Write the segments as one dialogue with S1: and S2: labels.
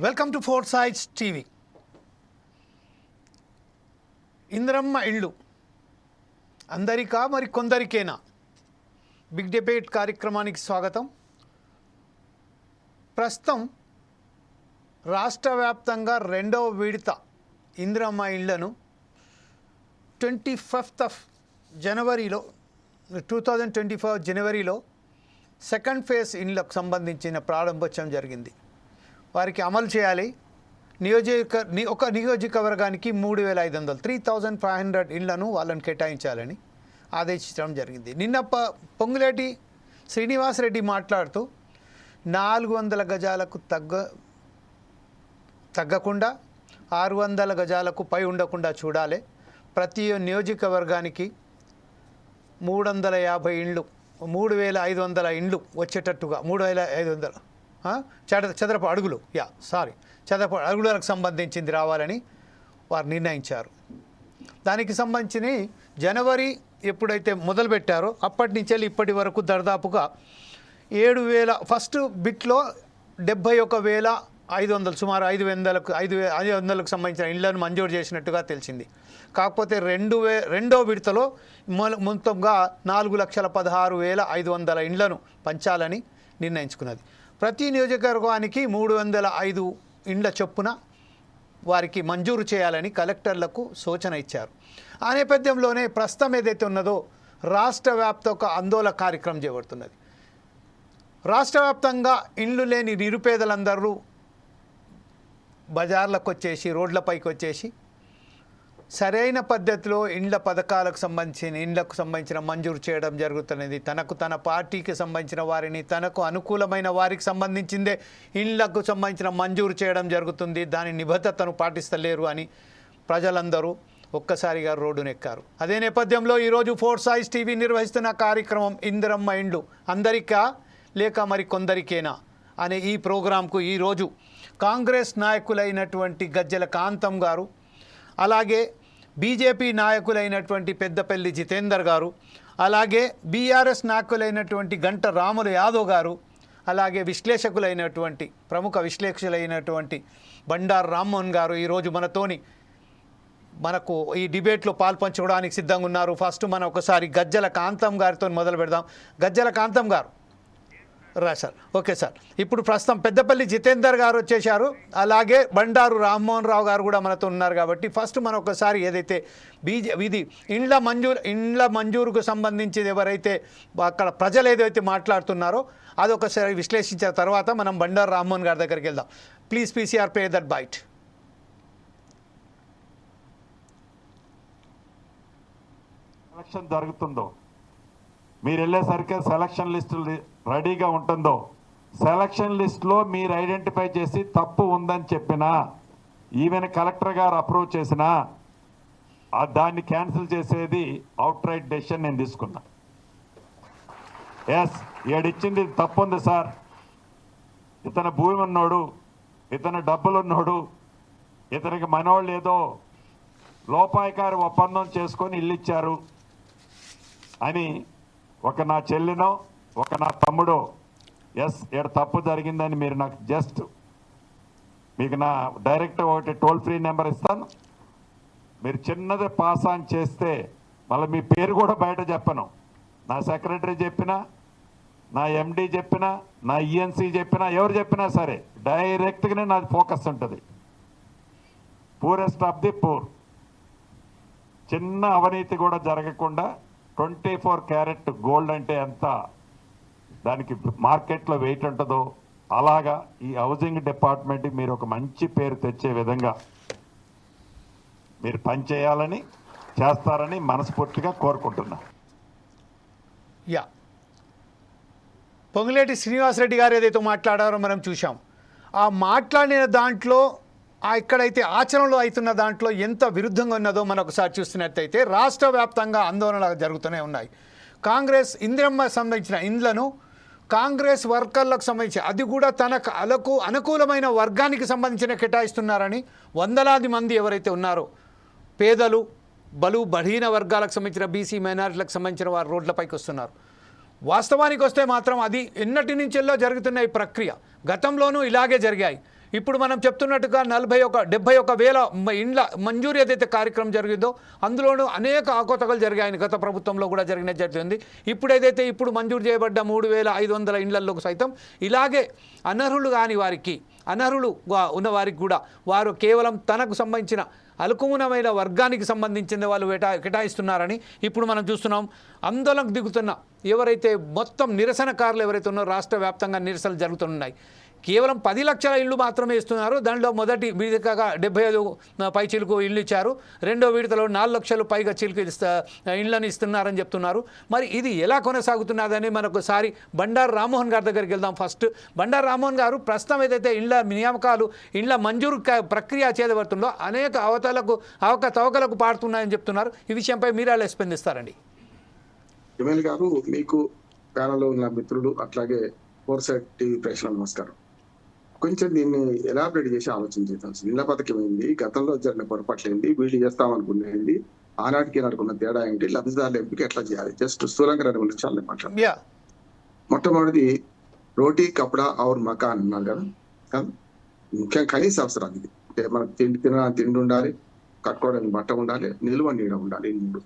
S1: Welcome to four sides TV. Indiramma ఇళ్ళు అందరికా మరి కొందరికేనా? Big debate కార్యక్రమానికి స్వాగతం. ప్రస్తుతం రాష్ట్ర వ్యాప్తంగా రెండవ విడత ఇందిరమ్మ ఇళ్లను 25th జనవరిలో 2024 జనవరిలో సెకండ్ ఫేజ్ ఇళ్లకు సంబంధించిన ప్రారంభోత్సవం జరిగింది. వారికి అమలు చేయాలి. ఒక నియోజకవర్గానికి 3,500 3,500 ఇళ్లను వాళ్ళని కేటాయించాలని ఆదేశించడం జరిగింది. నిన్న పొంగులేటి శ్రీనివాసరెడ్డి మాట్లాడుతూ 400 గజాలకు తగ్గకుండా 600 గజాలకు పై ఉండకుండా చూడాలి. ప్రతి నియోజకవర్గానికి 350 ఇండ్లు 3,500 ఇండ్లు వచ్చేటట్టుగా 3,500 చదరపు అడుగులు చదరపు అడుగులకు సంబంధించింది రావాలని వారు నిర్ణయించారు. దానికి సంబంధించి జనవరి ఎప్పుడైతే మొదలుపెట్టారో అప్పటి నుంచి ఇప్పటి వరకు దాదాపుగా 7,000 ఫస్ట్ బిట్లో 71,500 సుమారు 5,500కు సంబంధించిన ఇళ్లను మంజూరు చేసినట్టుగా తెలిసింది. కాకపోతే రెండో విడతలో మొత్తంగా 4,16,500 ఇండ్లను పంచాలని నిర్ణయించుకున్నది. ప్రతి నియోజకవర్గానికి 305 ఇండ్ల చొప్పున వారికి మంజూరు చేయాలని కలెక్టర్లకు సూచన ఇచ్చారు. ఆ నేపథ్యంలోనే ప్రస్తుతం ఏదైతే ఉన్నదో రాష్ట్ర వ్యాప్త ఒక ఆందోళన కార్యక్రమం చేపడుతున్నది. రాష్ట్ర వ్యాప్తంగా ఇండ్లు లేని నిరుపేదలందరూ బజార్లకు వచ్చేసి రోడ్లపైకి వచ్చేసి సరైన పద్ధతిలో ఇండ్ల పథకాలకు సంబంధించిన మంజూరు చేయడం జరుగుతున్నది. తన పార్టీకి సంబంధించిన వారిని తనకు అనుకూలమైన వారికి సంబంధించిందే ఇండ్లకు సంబంధించిన మంజూరు చేయడం జరుగుతుంది. దాని నిబద్ధతను పాటిస్తలేరు అని ప్రజలందరూ ఒక్కసారిగా రోడ్డునెక్కారు. అదే నేపథ్యంలో ఈరోజు ఫోర్ సైడ్స్ టీవీ నిర్వహిస్తున్న కార్యక్రమం ఇందిరమ్మ ఇండ్లు అందరికా లేక మరి కొందరికేనా అనే ఈ ప్రోగ్రాంకు ఈరోజు కాంగ్రెస్ నాయకులైనటువంటి గజ్జల కాంతం గారు, అలాగే బీజేపీ నాయకులైనటువంటి పెద్దపల్లి జితేందర్ గారు, అలాగే బీఆర్ఎస్ నాయకులైనటువంటి గంట రాములు యాదవ్ గారు, అలాగే ప్రముఖ విశ్లేషకులైనటువంటి బండారు రామ్మోహన్ గారు ఈరోజు మనకు ఈ డిబేట్లో పాల్పంచుకోవడానికి సిద్ధంగా ఉన్నారు. ఫస్ట్ మనం ఒకసారి గజ్జల కాంతం గారితో మొదలు పెడదాం. గజ్జల కాంతం గారు సార్. ఓకే సార్, ఇప్పుడు ప్రస్తుతం పెద్దపల్లి జితేందర్ గారు వచ్చేశారు, అలాగే బండారు రామ్మోహన్ రావు గారు కూడా మనతో ఉన్నారు. కాబట్టి ఫస్ట్ మనం ఒకసారి ఏదైతే ఇది ఇండ్ల మంజూరుకు సంబంధించి ఎవరైతే అక్కడ ప్రజలు ఏదైతే మాట్లాడుతున్నారో అదొకసారి విశ్లేషించిన తర్వాత మనం బండారు రామ్మోహన్ గారి దగ్గరికి వెళ్దాం. Please PCR play that bite.
S2: Election జరుగుతుందో మీరు వెళ్ళేసరికి సెలక్షన్ లిస్టులు రెడీగా ఉంటుందో, సెలక్షన్ లిస్టులో మీరు ఐడెంటిఫై చేసి తప్పు ఉందని చెప్పినా, ఈవెన్ కలెక్టర్ గారు అప్రూవ్ చేసినా దాన్ని క్యాన్సిల్ చేసేది అవుట్ రైట్ డెసిషన్ నేను తీసుకున్నా. ఎస్, ఈడిచ్చింది తప్పు ఉంది సార్, ఇతను భూమి ఉన్నోడు, ఇతను డబ్బులు ఉన్నోడు, ఇతనికి మనోళ్ళు ఏదో లోపాయకారి ఒప్పందం చేసుకొని ఇల్లు ఇచ్చారు అని ఒక నా చెల్లినో ఒక నా తమ్ముడో ఎస్ ఇక్కడ తప్పు జరిగిందని మీరు నాకు మీకు నా డైరెక్ట్ ఒకటి టోల్ ఫ్రీ నెంబర్ ఇస్తాను. మీరు చిన్నది పాస్ ఆన్ చేస్తే మళ్ళీ మీ పేరు కూడా బయట చెప్పను. నా సెక్రటరీ చెప్పినా, నా ఎండి చెప్పినా, నా ఈఎన్సీ చెప్పినా, ఎవరు చెప్పినా సరే డైరెక్ట్గానే నాది ఫోకస్ ఉంటుంది. పూరెస్ట్ ఆఫ్ ది పూర్, చిన్న అవినీతి కూడా జరగకుండా 24 క్యారెట్ గోల్డ్ అంటే ఎంత దానికి మార్కెట్లో వెయిట్ ఉంటుందో అలాగా ఈ హౌసింగ్ డిపార్ట్మెంట్కి మీరు ఒక మంచి పేరు తెచ్చే విధంగా మీరు పనిచేయాలని చేస్తారని మనస్ఫూర్తిగా కోరుకుంటున్నా.
S1: పొంగులేటి శ్రీనివాసరెడ్డి గారు ఏదైతే మాట్లాడారో మనం చూసాం. ఆ మాట్లాడిన దాంట్లో ఎక్కడైతే ఆచరణలో అవుతున్న దాంట్లో ఎంత విరుద్ధంగా ఉన్నదో మనం ఒకసారి చూస్తున్నట్టయితే రాష్ట్ర వ్యాప్తంగా ఆందోళనలు జరుగుతూనే ఉన్నాయి. కాంగ్రెస్ ఇందిరమ్మ సంబంధించిన ఇండ్లను కాంగ్రెస్ వర్కర్లకు సంబంధించి అది కూడా తనకు అనుకూలమైన వర్గానికి సంబంధించిన కేటాయిస్తున్నారని వందలాది మంది ఎవరైతే ఉన్నారో పేదలు, బలహీన వర్గాలకు సంబంధించిన బీసీ మైనారిటీలకు సంబంధించిన వారు రోడ్లపైకి వస్తున్నారు. వాస్తవానికి వస్తే మాత్రం అది ఎన్నటి నుంచెల్లో జరుగుతున్న ఈ ప్రక్రియ గతంలోనూ ఇలాగే జరిగాయి. ఇప్పుడు మనం చెప్తున్నట్టుగా 71,000 ఇండ్ల మంజూరు ఏదైతే కార్యక్రమం జరిగిందో అందులోనూ అనేక ఆకోతకలు జరిగాయి. గత ప్రభుత్వంలో కూడా జరిగింది. ఇప్పుడు మంజూరు చేయబడ్డ 3,500 ఇండ్లలోకి సైతం ఇలాగే అనర్హులు కాని వారికి, అనర్హులుగా ఉన్న వారికి కూడా వారు కేవలం తనకు సంబంధించిన అలుకుమునమైన వర్గానికి సంబంధించిన వాళ్ళు కేటాయిస్తున్నారని ఇప్పుడు మనం చూస్తున్నాం. ఆందోళనకు దిగుతున్న ఎవరైతే మొత్తం నిరసనకారులు ఎవరైతే ఉన్నారో రాష్ట్ర వ్యాప్తంగా నిరసనలు జరుగుతున్నాయి. కేవలం 10 లక్షల ఇళ్ళు మాత్రమే ఇస్తున్నారు. దానిలో మొదటి విడతగా 75 పై చిలుకు ఇళ్ళు ఇచ్చారు. రెండో విడతలో 4 లక్షలు పైగా చిలుకు ఇళ్ళని ఇస్తున్నారని చెప్తున్నారు. మరి ఇది ఎలా కొనసాగుతున్నదని మనొకసారి బండారు రామ్మోహన్ గారి దగ్గరికి వెళ్దాం. ఫస్ట్ బండారు రామ్మోహన్ గారు, ప్రస్తుతం ఏదైతే ఇళ్ళ నియామకాలు, ఇళ్ళ మంజూరు ప్రక్రియ చేపడుతుందో అనేక అవకతవకలకు పాడుతున్నాయని చెప్తున్నారు. ఈ విషయంపై మీరు ఎలా స్పందిస్తారండి?
S3: ఎమ్మెల్యే గారు, మీకు ప్యానల్లో ఉన్న మిత్రులు అట్లాగే ఫోర్సైట్ టీవీ ప్రేక్షకులకు నమస్కారం. కొంచెం దీన్ని ఎలాబరేట్ చేసి ఆలోచించేద్దాం. ఇళ్ల పథకం ఏంది, గతంలో జరిగిన పొరపాట్లు ఏంది, వీళ్ళు చేస్తామనుకునేది, ఆనాటికి నడుకున్న తేడా ఏంటి, లబ్ధిదారుల ఎంపిక ఎట్లా చేయాలి, జస్ట్ స్థూలంగా 2 నిమిషాలు మాట్లాడాలి. మొట్టమొదటి రోటీ కపడా ఔర్ మకాన్ అన్నారు కదా, ముఖ్యంగా కనీస అవసరాలు ఇది. అంటే మనకు తిండి ఉండాలి, కట్టుకోవడానికి బట్ట ఉండాలి, నిల్వ నీడ ఉండాలి. ఈ 3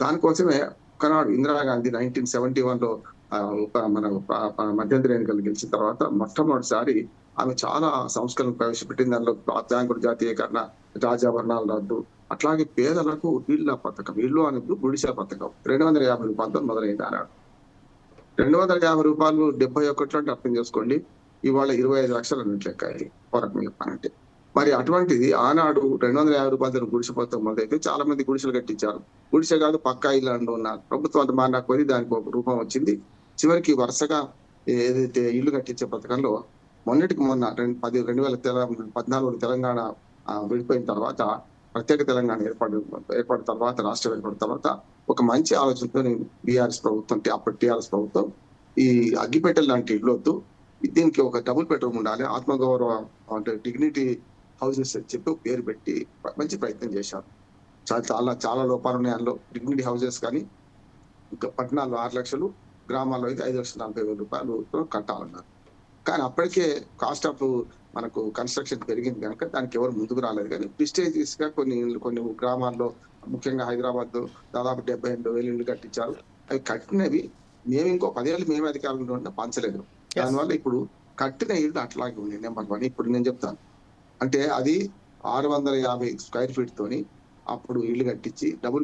S3: దానికోసమే ఒకనాడు ఇందిరాగాంధీ 1971లో మన మధ్యంతర ఎన్నికలు గెలిచిన తర్వాత మొట్టమొదటిసారి ఆమె చాలా సంస్కరణలు ప్రవేశపెట్టింది. దానిలో బ్యాంకుల జాతీయకరణ, రాజాభరణాల రద్దు, అట్లాగే పేదలకు ఇళ్ల పథకం, ఇల్లు అనేది గుడిసెల పథకం 250 రూపాయలతో మొదలైంది ఆనాడు. 250 రూపాయలు 71 అంటే అర్థం చేసుకోండి, ఇవాళ 25 లక్షల లెక్కాయి పొరకు చెప్పానంటే. మరి అటువంటిది ఆనాడు 250 రూపాయలతో గుడిసె పథకం మొదలైతే చాలా మంది గుడిసెలు కట్టించారు. గుడిసె కాదు, పక్కా ఇల్లు అంటూ ఉన్నారు. ప్రభుత్వం అంత మారినకపోయి దానికి ఒక రూపం వచ్చింది. చివరికి వరుసగా ఏదైతే ఇల్లు కట్టించే పథకంలో మొన్నటికి మొన్న 2014 తెలంగాణ విడిపోయిన తర్వాత, ప్రత్యేక తెలంగాణ ఏర్పడిన తర్వాత, రాష్ట్రం ఏర్పడిన తర్వాత ఒక మంచి ఆలోచనతో బీఆర్ఎస్ ప్రభుత్వం, అప్పటి టీఆర్ఎస్ ప్రభుత్వం ఈ అగ్గిపెట్టెలు లాంటి ఇల్లు వద్దు, దీనికి ఒక డబుల్ బెడ్రూమ్ ఉండాలి, ఆత్మగౌరవ అంటే డిగ్నిటీ హౌసెస్ అని చెప్పి పేరు పెట్టి మంచి ప్రయత్నం చేశారు. చాలా లోపాలు ఉన్నాయి అందులో. డిగ్నిటీ హౌసెస్ కానీ ఇంకా పట్టణాల్లో 6 లక్షలు, గ్రామాల్లో అయితే 5,40,000 రూపాయలు కట్టాలన్నారు. కానీ అప్పటికే కాస్ట్ ఆఫ్ మనకు కన్స్ట్రక్షన్ పెరిగింది కనుక దానికి ఎవరు ముందుకు రాలేదు. కానీ ప్రిస్టేజియస్ గా కొన్ని గ్రామాల్లో, ముఖ్యంగా హైదరాబాద్ దాదాపు 78,000 ఇళ్ళు కట్టించారు. అవి కట్టినవి మేము ఇంకో 10 ఏళ్ళు మేము అధికారంలో ఉంటే పంచలేదు. దానివల్ల ఇప్పుడు కట్టిన ఇళ్ళు అట్లాగే ఉన్నాయి. నెంబర్ 1 ఇప్పుడు నేను చెప్తాను. అంటే అది 650 స్క్వేర్ ఫీట్ తోని అప్పుడు ఇల్లు కట్టించి, డబుల్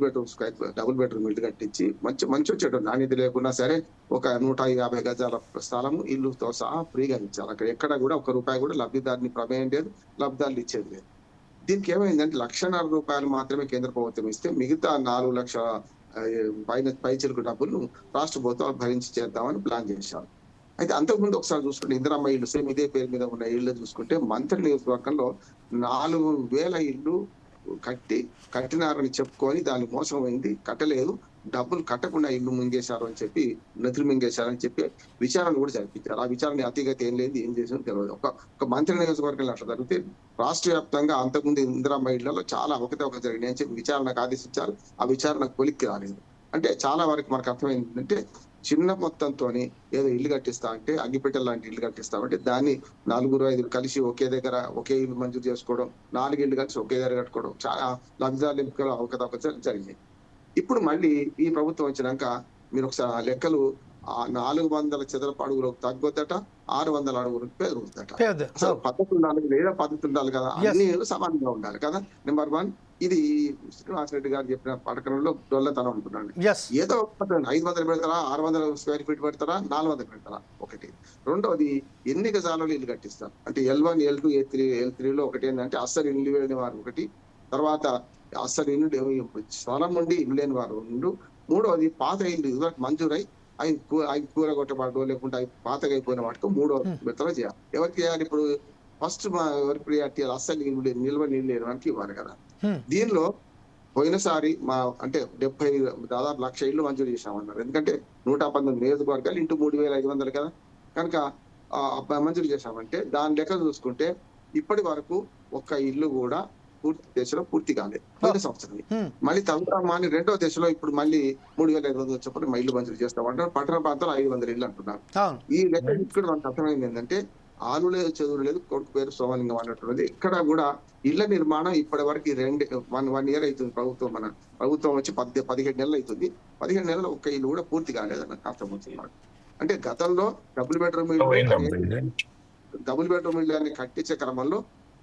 S3: బెడ్రూమ్ ఇల్లు కట్టించి మంచి వచ్చేటం, నాణ్యత లేకున్నా సరే ఒక 150 గజాల స్థలము ఇల్లుతో సహా ఫ్రీగా ఇచ్చారు. అక్కడ ఎక్కడ కూడా 1 రూపాయి కూడా లబ్ధిదారుని ప్రమేయం లేదు, లబ్ధిదారులు ఇచ్చేది లేదు. దీనికి ఏమైందంటే 1,50,000 రూపాయలు మాత్రమే కేంద్ర ప్రభుత్వం ఇస్తే మిగతా 4 లక్షల పైచిలుకు డబ్బులు రాష్ట్ర ప్రభుత్వం భరించి చేద్దామని ప్లాన్ చేశారు. అయితే అంతకుముందు ఒకసారి చూసుకుంటే ఇందిరమ్మ ఇల్లు సేమ్ ఇదే పేరు మీద ఉన్న ఇళ్ళు చూసుకుంటే మంత్రి నియోజకవర్గంలో 4,000 ఇళ్ళు కట్టినారని చెప్పుకొని దాన్ని మోసమైంది, కట్టలేదు, డబ్బులు కట్టకుండా ఇల్లు మింగేశారు అని చెప్పి, నిధులు మింగేశారని చెప్పి విచారణ కూడా జరిపించారు. ఆ విచారణ అతిగతి ఏం లేదు, ఏం చేసిందో తెలియదు. ఒక మంత్రి నియోజకవర్గంలో అట్లా జరిగితే రాష్ట్ర వ్యాప్తంగా అంతకుముందు ఇందిరమ్మ ఇళ్లలో చాలా అవకతవకలు జరిగినాయి అని చెప్పి విచారణకు ఆదేశించారు. ఆ విచారణకు కొలిక్కి రాలేదు. అంటే చాలా వరకు మనకు అర్థమైందంటే చిన్న మొత్తంతో ఏదో ఇల్లు కట్టిస్తా అంటే, అగ్గిపెట్టెల లాంటి ఇల్లు కట్టిస్తామంటే దాన్ని 4-5 కలిసి ఒకే దగ్గర ఒకే ఇల్లు మంజూరు చేసుకోవడం, 4 ఇల్లు కలిసి ఒకే దగ్గర కట్టుకోవడం, చాలా లబ్ధిదారుల ఎంపికలు అవకతవకలు జరిగినాయి. ఇప్పుడు మళ్ళీ ఈ ప్రభుత్వం వచ్చినాక మీరు ఒకసారి లెక్కలు 400 చదరపు అడుగులకు తగ్గొద్దట, 600 అడుగులకు పెరుగుద్దట. అసలు పద్ధతి ఉండాలి, లేదా పద్ధతి ఉండాలి కదా, అన్ని సమానంగా ఉండాలి కదా. నెంబర్ 1 ఇది శ్రీనివాస్ రెడ్డి గారు చెప్పిన పథకంలో డొల్లతనం అనుకున్నాను. ఏదో 500 పెడతారా, 600 స్క్వేర్ ఫీట్ పెడతారా, 400 పెడతారా, ఒకటి. రెండోది ఎన్ని గజాలలో ఇల్లు కట్టిస్తారు అంటే L1, L2, L3లో ఒకటి ఏంటంటే అస్సలు ఇల్లు లేని వారు ఒకటి, తర్వాత అస్సలు ఇల్లు స్థలం ఉండి ఇల్లు లేని వారు 2, మూడోది పాత ఇల్లు మంజూరై అవి కూరగొట్టబడ్డో లేకుంటే అవి పాతగా అయిపోయిన వాటికి 3వ విడతలో చేయాలి. ఎవరికి చేయాలి? ఇప్పుడు ఫస్ట్ ఎవరి ప్రియారిటీ అస్సలు నిల్వ నీళ్ళు లేని వారికి ఇవ్వాలి కదా. దీనిలో పోయినసారి అంటే 70 దాదాపు 1,00,000 ఇళ్ళు మంజూరు చేశామన్నారు. ఎందుకంటే 119 నియోజకవర్గాలు ఇంటూ 3,500 కదా, కనుక మంజూరు చేశామంటే దాని లెక్క చూసుకుంటే ఇప్పటి వరకు ఒక్క ఇల్లు కూడా పూర్తి దశలో పూర్తి కాలేదు. పోయిన సంవత్సరం మళ్ళీ తగ్గుతామని 2వ దశలో ఇప్పుడు మళ్ళీ 3,500 చెప్పండి ఇల్లు మంజూరు చేస్తామంటారు. పట్టణ ప్రాంతాలు 500 ఇళ్ళు అంటున్నారు. ఈ లెక్క ఇక్కడ మనకు అర్థమైంది ఏంటంటే ఆలు లేదు చదువు లేదు, కొడుకు పేరు సోమలింగం అన్నటువంటిది. ఇక్కడ కూడా ఇళ్ల నిర్మాణం ఇప్పటి వరకు వన్ ఇయర్ అవుతుంది ప్రభుత్వం వచ్చి 17 నెలలు అవుతుంది. 17 నెలలు ఒక్క ఇల్లు కూడా పూర్తి కాలేదన్న అర్థమవుతుంది. అంటే గతంలో డబుల్ బెడ్రూమ్ ఇల్లు అని కట్టించే క్రమంలో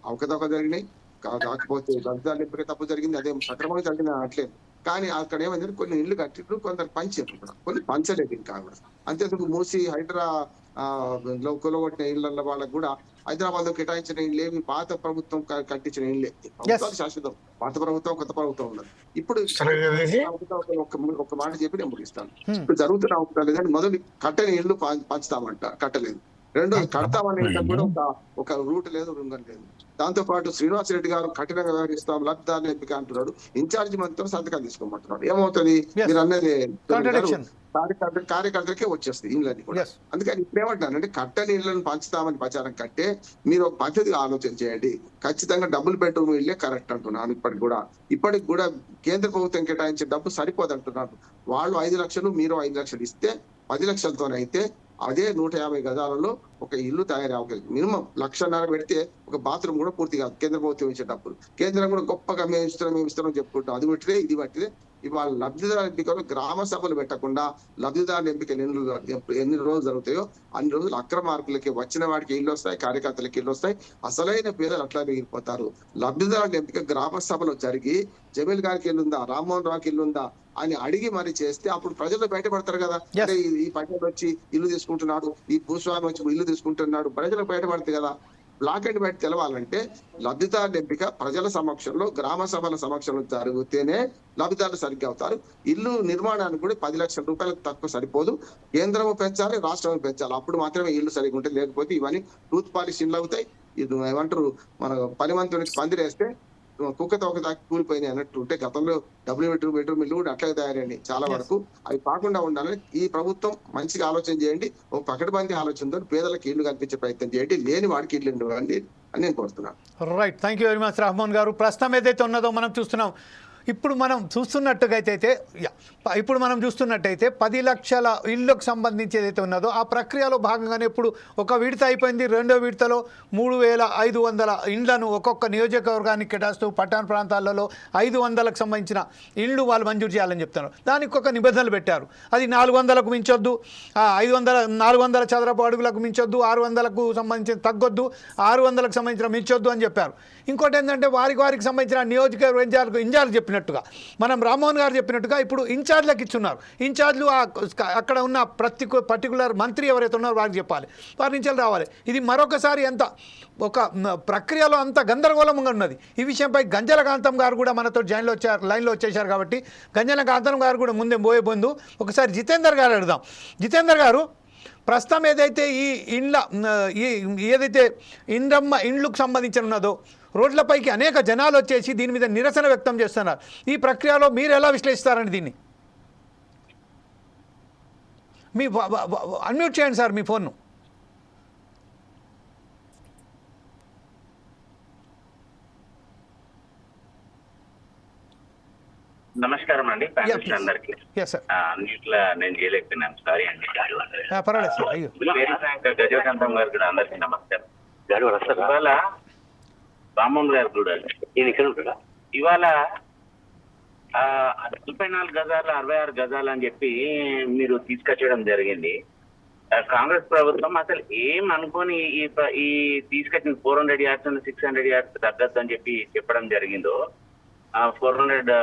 S3: అవకతవక జరిగినాయి. కాకపోతే రాజధాని ఎంపిక తప్పు జరిగింది, అదే సక్రమంగా జరిగింది అనట్లేదు. కానీ అక్కడ ఏమైందంటే కొన్ని ఇళ్లు కట్టిండ్రు, కొందరు పంచారు కూడా, కొన్ని పంచలేదు ఇంకా కూడా. అంతేందుకు మూసి హైదరా కొలగొట్టిన ఇళ్ల వాళ్ళకు కూడా హైదరాబాద్ లో కేటాయించిన ఇళ్ళు ఏమి పాత ప్రభుత్వం కట్టించిన ఇళ్ళే. ప్రభుత్వాలు శాశ్వతం, పాత ప్రభుత్వం కొత్త ప్రభుత్వం ఉన్నది. ఇప్పుడు ఒక మాట చెప్పి నేను ముగిస్తాను. ఇప్పుడు జరుగుతున్న అవసరం లేదంటే మొదలు కట్టని ఇళ్ళు పంచుతామంట, కట్టలేదు. రెండోది కడతామనే కూడా ఒక రూట్ లేదు, రుంగం లేదు. దాంతో పాటు శ్రీనివాస్ రెడ్డి గారు కఠినంగా వ్యవహరిస్తాం, లబ్ధిదారులు ఎంపిక అంటున్నాడు. ఇన్ఛార్జి మంత్రితో సంతకాలు తీసుకోమంటున్నాడు. ఏమవుతుంది మీరు అన్నది కార్యకర్తలకే వచ్చేస్తాయి ఇళ్ళని కూడా. అందుకని ఇప్పుడు ఏమంటున్నానంటే కట్టని ఇళ్లను పంచుతామని ప్రచారం కట్టే మీరు ఒక పద్ధతిగా ఆలోచన చేయండి. ఖచ్చితంగా డబుల్ బెడ్రూమ్ ఇళ్లే కరెక్ట్ అంటున్నాను. ఇప్పటికి కూడా కేంద్ర ప్రభుత్వం కేటాయించే డబ్బు సరిపోదు అంటున్నారు. వాళ్ళు 5 లక్షలు, మీరు 5 లక్షలు ఇస్తే 10 లక్షలతోనైతే అదే 150 గజాలలో ఒక ఇల్లు తయారవుతుంది. మినిమం 1,50,000 పెడితే ఒక బాత్రూమ్ కూడా పూర్తి కాదు కేంద్ర ప్రభుత్వం ఇచ్చే డబ్బులు. కేంద్రం కూడా గొప్పగా మేము ఇస్తున్నాం చెప్పుకుంటాం. అది బట్టిదే ఇది బట్టిదే ఇవాళ లబ్ధిదారుల ఎంపికలు గ్రామ సభలు పెట్టకుండా లబ్ధిదారుల ఎంపికలు ఎన్ని రోజులు జరుగుతాయో అన్ని రోజులు అక్రమార్కులకి వచ్చిన వాడికి ఇల్లు వస్తాయి, కార్యకర్తలకి ఇల్లు వస్తాయి, అసలైన పేదలు అట్లా మిగిలిపోతారు. లబ్ధిదారుల ఎంపిక గ్రామ సభలో జరిగి జమీల్ గారికి ఇల్లుందా, రామ్మోహన్ రావుకి ఇల్లుందా అని అడిగి మరి చేస్తే అప్పుడు ప్రజలు బయటపడతారు కదా. అంటే ఈ పట్టణం వచ్చి ఇల్లు తీసుకుంటున్నాడు, ఈ భూస్వామి వచ్చి ఇల్లు తీసుకుంటున్నాడు, ప్రజలు బయటపడతాయి కదా. బ్లాక్ అండ్ వైట్ తెలవాలంటే లబ్ధిదారుల ఎంపిక ప్రజల సమక్షంలో, గ్రామ సభల సమక్షంలో జరిగితేనే లబ్ధిదారులు సరిగ్గా అవుతారు. ఇల్లు నిర్మాణానికి కూడా 10 లక్షల రూపాయలకు తక్కువ సరిపోదు. కేంద్రం పెంచాలి, రాష్ట్రం పెంచాలి, అప్పుడు మాత్రమే ఇల్లు సరిగ్గా ఉంటాయి. లేకపోతే ఇవన్నీ టూత్ పాలిష్ ఇల్లు అవుతాయి. ఇది ఏమంటారు, మన పనిమంతునికి పందిరేస్తే కుక్కతో ఒక దాకా కూలిపోయినాయి అన్నట్టు ఉంటే గతంలో డబుల్ బెడ్రూమ్ ఇల్లు కూడా అట్లాగే తయారండి చాలా వరకు. అవి కాకుండా ఉండాలని ఈ ప్రభుత్వం మంచిగా ఆలోచన చేయండి. ఒక పకడ్బందీ ఆలోచనతో పేదలకు ఇల్లు కల్పించే ప్రయత్నం చేయండి, లేని వాడికి ఇల్లు ఇవ్వండి అని నేను కోరుతున్నాను.
S1: Right, thank you very much Rahman గారు. ప్రస్తుతం ఏదైతే ఉన్నదో మనం చూస్తున్నాం. ఇప్పుడు మనం చూస్తున్నట్టయితే 10 లక్షల ఇళ్ళకు సంబంధించి ఏదైతే ఉన్నదో ఆ ప్రక్రియలో భాగంగానే ఇప్పుడు ఒక విడత అయిపోయింది. రెండో విడతలో 3,500 ఇండ్లను ఒక్కొక్క నియోజకవర్గానికి కేటాయిస్తూ పట్టణ ప్రాంతాలలో 500లకు సంబంధించిన ఇళ్ళు వాళ్ళు మంజూరు చేయాలని చెప్తున్నారు. దానికి ఒక నిబంధనలు పెట్టారు. అది 400లకు మించొద్దు, 400 చదరపు అడుగులకు మించొద్దు, 600లకు సంబంధించిన తగ్గొద్దు, 600లకు సంబంధించిన మించొద్దు అని చెప్పారు. ఇంకోటి ఏంటంటే వారికి సంబంధించిన నియోజకవర్గ ఇన్ఛార్జ్ చెప్పినట్టుగా, మనం రామ్మోహన్ గారు చెప్పినట్టుగా ఇప్పుడు ఇన్ఛార్జ్లకు ఇచ్చున్నారు. ఇన్ఛార్జ్లు అక్కడ ఉన్న పర్టికులర్ మంత్రి ఎవరైతే ఉన్నారో వారికి చెప్పాలి, వారి నుంచి రావాలి. ఇది మరొకసారి ఒక ప్రక్రియలో అంత గందరగోళంగా ఉన్నది. ఈ విషయంపై గంజల కాంతం గారు కూడా మనతో లైన్లో వచ్చేసారు కాబట్టి గంజల కాంతం గారు కూడా ముందే పోయే ముందు ఒకసారి జితేందర్ గారు అడుగుదాం. జితేందర్ గారు, ప్రస్తుతం ఏదైతే ఏదైతే ఇండ్లకు సంబంధించి ఉన్నదో రోడ్లపైకి అనేక జనాలు వచ్చేసి దీని మీద నిరసన వ్యక్తం చేస్తున్నారు. ఈ ప్రక్రియలో మీరు ఎలా విశ్లేషిస్తారండి దీన్ని? మీ అన్మ్యూట్ చేయండి సార్ మీ ఫోన్ను.
S4: నమస్కారం అండి అందరికి. నేను చేయలేకపోయినాను, సారీ అండి. గజకాంతం గారు కూడా అందరికి నమస్కారం. ఇవాళ రామ్మోహన్ గారు కూడా ఇవాళ 44 గజాలు 66 గజాలు అని చెప్పి మీరు తీసుకొచ్చడం జరిగింది. కాంగ్రెస్ ప్రభుత్వం అసలు ఏం అనుకోని ఈ తీసుకొచ్చిన 400 yards 600 yards తగ్గద్దు అని చెప్పి చెప్పడం జరిగిందో, 400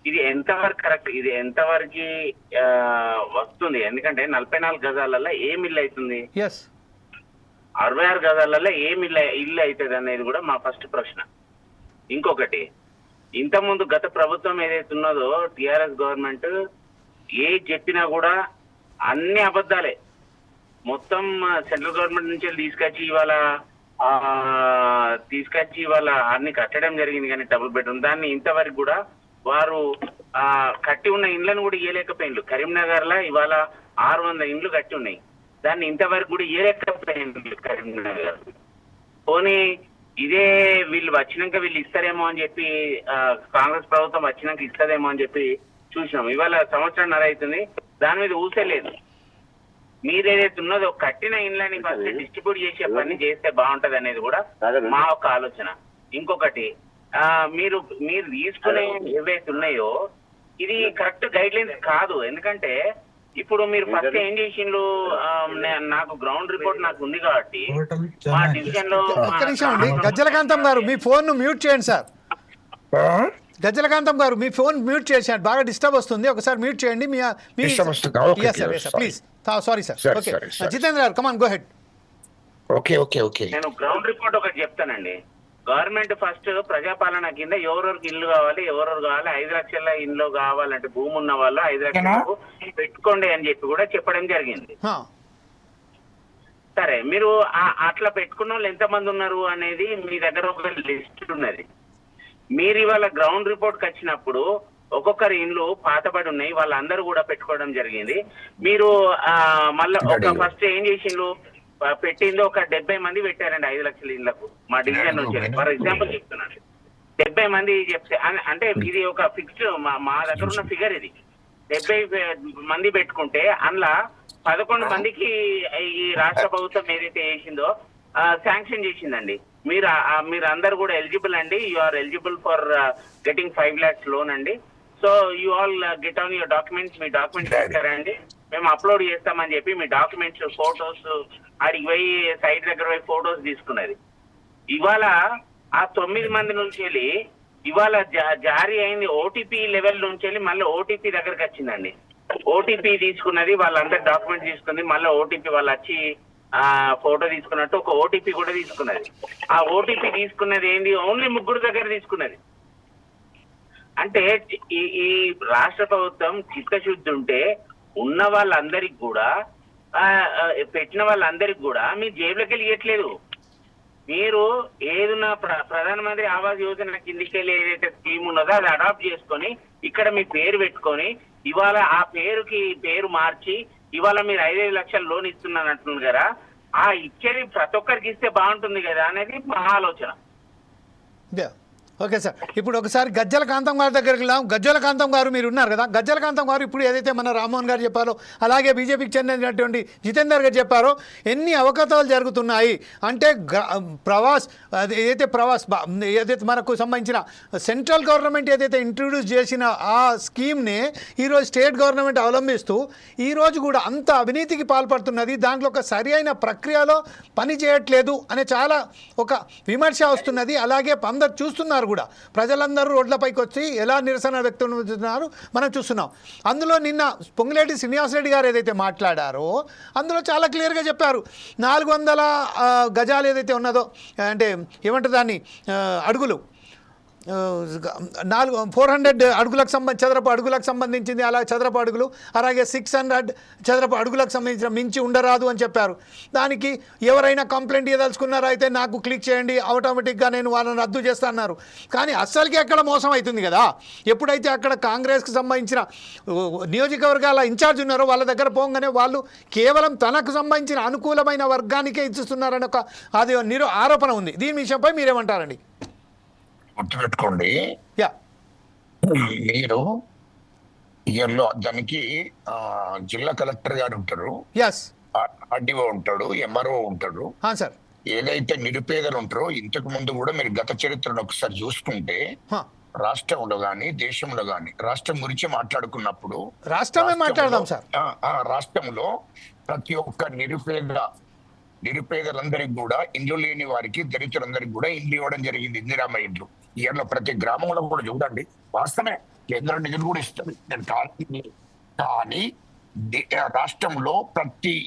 S4: ఇది ఎంతవరకు కరెక్ట్, ఇది ఎంతవరకు వస్తుంది? ఎందుకంటే 44 గజాలలో ఏం ఇల్లు అవుతుంది, 66 గజాలలో ఏం ఇల్లు అవుతుంది అనేది కూడా మా ఫస్ట్ ప్రశ్న. ఇంకొకటి, ఇంతకుముందు గత ప్రభుత్వం ఏదైతే ఉన్నదో టిఆర్ఎస్ గవర్నమెంట్ ఏ చెప్పినా కూడా అన్ని అబద్ధాలే. మొత్తం సెంట్రల్ గవర్నమెంట్ నుంచి తీసుకొచ్చి ఇవాళ అన్ని కట్టడం జరిగింది. కానీ డబుల్ బెడ్రూమ్ దాన్ని ఇంతవరకు కూడా వారు కట్టి ఉన్న ఇండ్లను కూడా ఇయ్యలేకపోయిండ్రు. కరీంనగర్ లో ఇవాళ 600 ఇండ్లు కట్టి ఉన్నాయి, దాన్ని ఇంతవరకు కూడా ఇయ్యలేకపోయిండ్రు కరీంనగర్. పోనీ ఇదే వీళ్ళు వచ్చినాక వీళ్ళు ఇస్తారేమో అని చెప్పి, కాంగ్రెస్ ప్రభుత్వం వచ్చినాక ఇస్తుందేమో అని చెప్పి చూసినాం. ఇవాళ 1.5 సంవత్సరం అవుతుంది, దాని మీద ఊసేలేదు. మీరు ఏదైతే ఉన్నదో కట్టిన ఇండ్లని ఫస్ట్ డిస్ట్రిబ్యూట్ చేసే పని చేస్తే బాగుంటది అనేది కూడా మా ఒక ఆలోచన. ఇంకొకటి మీరు తీసుకునే ఏవైతే ఉన్నాయో ఇది కరెక్ట్ గైడ్ లైన్స్ కాదు. ఎందుకంటే ఇప్పుడు మీరు ఫస్ట్ ఏం చేసిండ్రు, నాకు గ్రౌండ్ రిపోర్ట్ నాకు ఉంది కాబట్టి మా డివిజన్ లో
S1: ఒక్క నిమిషం అండి, గజ్జలకాంతం గారు మీ ఫోన్ మ్యూట్ చేయండి సార్. గజ్జలకాంతం గారు మీ ఫోన్ మ్యూట్ చేశారు, బాగా డిస్టర్బ్ వస్తుంది, ఒకసారి మ్యూట్ చేయండి. Please sorry sir. Okay Jitendra గారు కమాన్ గో హెడ్.
S5: ఓకే
S4: నేను గ్రౌండ్ రిపోర్ట్ ఒకటి చెప్తానండి. గవర్నమెంట్ ఫస్ట్ ప్రజాపాలన కింద ఎవరెవరికి ఇల్లు కావాలి, ఎవరెవరు కావాలి, 5 లక్షల ఇల్లు కావాలంటే భూమి ఉన్న వాళ్ళు 5 లక్షలకు పెట్టుకోండి అని చెప్పి కూడా చెప్పడం జరిగింది. సరే, మీరు అట్లా పెట్టుకున్న వాళ్ళు ఎంతమంది ఉన్నారు అనేది మీ దగ్గర ఒక లిస్ట్ ఉన్నది. మీరు ఇవాళ గ్రౌండ్ రిపోర్ట్కి వచ్చినప్పుడు ఒక్కొక్కరి ఇండ్లు పాతబడి ఉన్నాయి, వాళ్ళందరూ కూడా పెట్టుకోవడం జరిగింది. మీరు మళ్ళీ ఒక ఫస్ట్ ఏం చేసిండ్రు, పెట్టింది ఒక 70 మంది పెట్టారండి 5 లక్షల ఇళ్లకు మా డివిజన్ నుంచి. ఫర్ ఎగ్జాంపుల్ చెప్తున్నాను, 70 మంది చెప్తే అంటే ఇది ఒక ఫిక్స్డ్ మా దగ్గర ఉన్న ఫిగర్. ఇది 70 మంది పెట్టుకుంటే అందులో 11 మందికి ఈ రాష్ట్ర ప్రభుత్వం ఏదైతే చేసిందో శాంక్షన్ చేసిందండి. మీరు అందరు కూడా ఎలిజిబుల్ అండి, you are eligible for getting 5 lakhs loan అండి. So you all get on your documents, మీ డాక్యుమెంట్స్ తీసుకురండి, మేము అప్లోడ్ చేస్తామని చెప్పి మీ డాక్యుమెంట్స్ ఫోటోస్ ఆడికి పోయి సైట్ దగ్గర పోయి ఫోటోస్ తీసుకున్నది. ఇవాళ ఆ 9 మంది నుంచి వెళ్ళి ఇవాళ జారీ అయింది ఓటీపీ లెవెల్ నుంచి వెళ్ళి మళ్ళీ ఓటీపీ దగ్గరకు వచ్చిందండి. ఓటీపీ తీసుకున్నది, వాళ్ళందరూ డాక్యుమెంట్స్ తీసుకుంది, మళ్ళీ ఓటీపీ వాళ్ళు వచ్చి ఫోటో తీసుకున్నట్టు ఒక ఓటీపీ కూడా తీసుకున్నది. ఆ ఓటీపీ తీసుకున్నది ఏంది, ఓన్లీ 3 దగ్గర తీసుకున్నది. అంటే ఈ రాష్ట్ర ప్రభుత్వం చిత్తశుద్ధి ఉంటే ఉన్న వాళ్ళందరికి కూడా పెట్టిన వాళ్ళందరికి కూడా మీ జేబులోకి వెళ్ళి ఇవ్వట్లేదు. మీరు ఏదన్నా ప్రధానమంత్రి ఆవాస్ యోజన కిందికి వెళ్ళి ఏదైతే స్కీమ్ ఉన్నదో అది అడాప్ట్ చేసుకొని ఇక్కడ మీ పేరు పెట్టుకొని ఇవాళ ఆ పేరు మార్చి ఇవాళ మీరు 5 లక్షల లోన్ ఇస్తున్నాను అంటున్నారు కదా, ఆ ఇచ్చేది ప్రతి ఒక్కరికి ఇస్తే బాగుంటుంది కదా అనేది మా ఆలోచన.
S1: ఓకే సార్, ఇప్పుడు ఒకసారి గజ్జలకాంతం గారి దగ్గరికి వెళ్దాం. గజ్జలకాంతం గారు మీరు ఉన్నారు కదా, గజ్జలకాంతం గారు ఇప్పుడు ఏదైతే మన రామ్మోహన్ గారు చెప్పారో అలాగే బీజేపీకి చెందినటువంటి జితేందర్ గారు చెప్పారో ఎన్ని అవకతవలు జరుగుతున్నాయి అంటే ఏదైతే మనకు సంబంధించిన సెంట్రల్ గవర్నమెంట్ ఏదైతే ఇంట్రడ్యూస్ చేసిన ఆ స్కీమ్ని ఈరోజు స్టేట్ గవర్నమెంట్ అవలంబిస్తూ ఈరోజు కూడా అంత అవినీతికి పాల్పడుతున్నది, దాంట్లో ఒక సరి అయిన ప్రక్రియలో పని చేయట్లేదు అనే చాలా ఒక విమర్శ వస్తున్నది. అలాగే అందరు చూస్తున్నారు కూడా, ప్రజలందరూ రోడ్లపైకి వచ్చి ఎలా నిరసన వ్యక్తమవుతున్నారు మనం చూస్తున్నాం. అందులో నిన్న పొంగులేటి శ్రీనివాసరెడ్డి గారు ఏదైతే మాట్లాడారో అందులో చాలా క్లియర్గా చెప్పారు, 400 గజాలు ఏదైతే ఉన్నదో అంటే ఏమంటారు దాన్ని అడుగులు 400 అడుగులకు చదరపు అడుగులకు సంబంధించింది, అలా చదరపు అడుగులు అలాగే 600 చదరపు అడుగులకు సంబంధించిన మించి ఉండరాదు అని చెప్పారు. దానికి ఎవరైనా కంప్లైంట్ ఇవ్వదలుచుకున్నారా అయితే నాకు క్లిక్ చేయండి, ఆటోమేటిక్గా నేను వాళ్ళని రద్దు చేస్తా అన్నారు. కానీ అస్సలకి అక్కడ మోసం అవుతుంది కదా. ఎప్పుడైతే అక్కడ కాంగ్రెస్కి సంబంధించిన నియోజకవర్గాల ఇన్ఛార్జ్ ఉన్నారో వాళ్ళ దగ్గర పోగానే వాళ్ళు కేవలం తనకు సంబంధించిన అనుకూలమైన వర్గానికే ఇచ్చిస్తున్నారని ఒక అది ఆరోపణ ఉంది. దీని విషయంపై మీరేమంటారండి?
S5: గుర్తుపెట్టుకోండి, మీరు ఇయర్లో దానికి జిల్లా కలెక్టర్ గారు ఉంటారు, ఆర్డీఓ ఉంటాడు, ఎంఆర్ఓ ఉంటాడు. ఏదైతే నిరుపేదలు ఉంటారో ఇంతకు ముందు కూడా మీరు గత చరిత్రను ఒకసారి చూసుకుంటే రాష్ట్రంలో గాని దేశంలో గాని రాష్ట్రం గురించి మాట్లాడుకున్నప్పుడు
S1: రాష్ట్రమే మాట్లాడదాం సార్,
S5: రాష్ట్రంలో ప్రతి ఒక్క నిరుపేదలందరికీ కూడా ఇండ్లు లేని వారికి దళితులందరికీ కూడా ఇండ్లు ఇవ్వడం జరిగింది, ఇందిరామ ఇండ్లు. ఇయర్లో ప్రతి గ్రామంలో కూడా చూడండి, వాస్తవమే కేంద్రం నిధులు కూడా ఇస్తుంది. కానీ రాష్ట్రంలో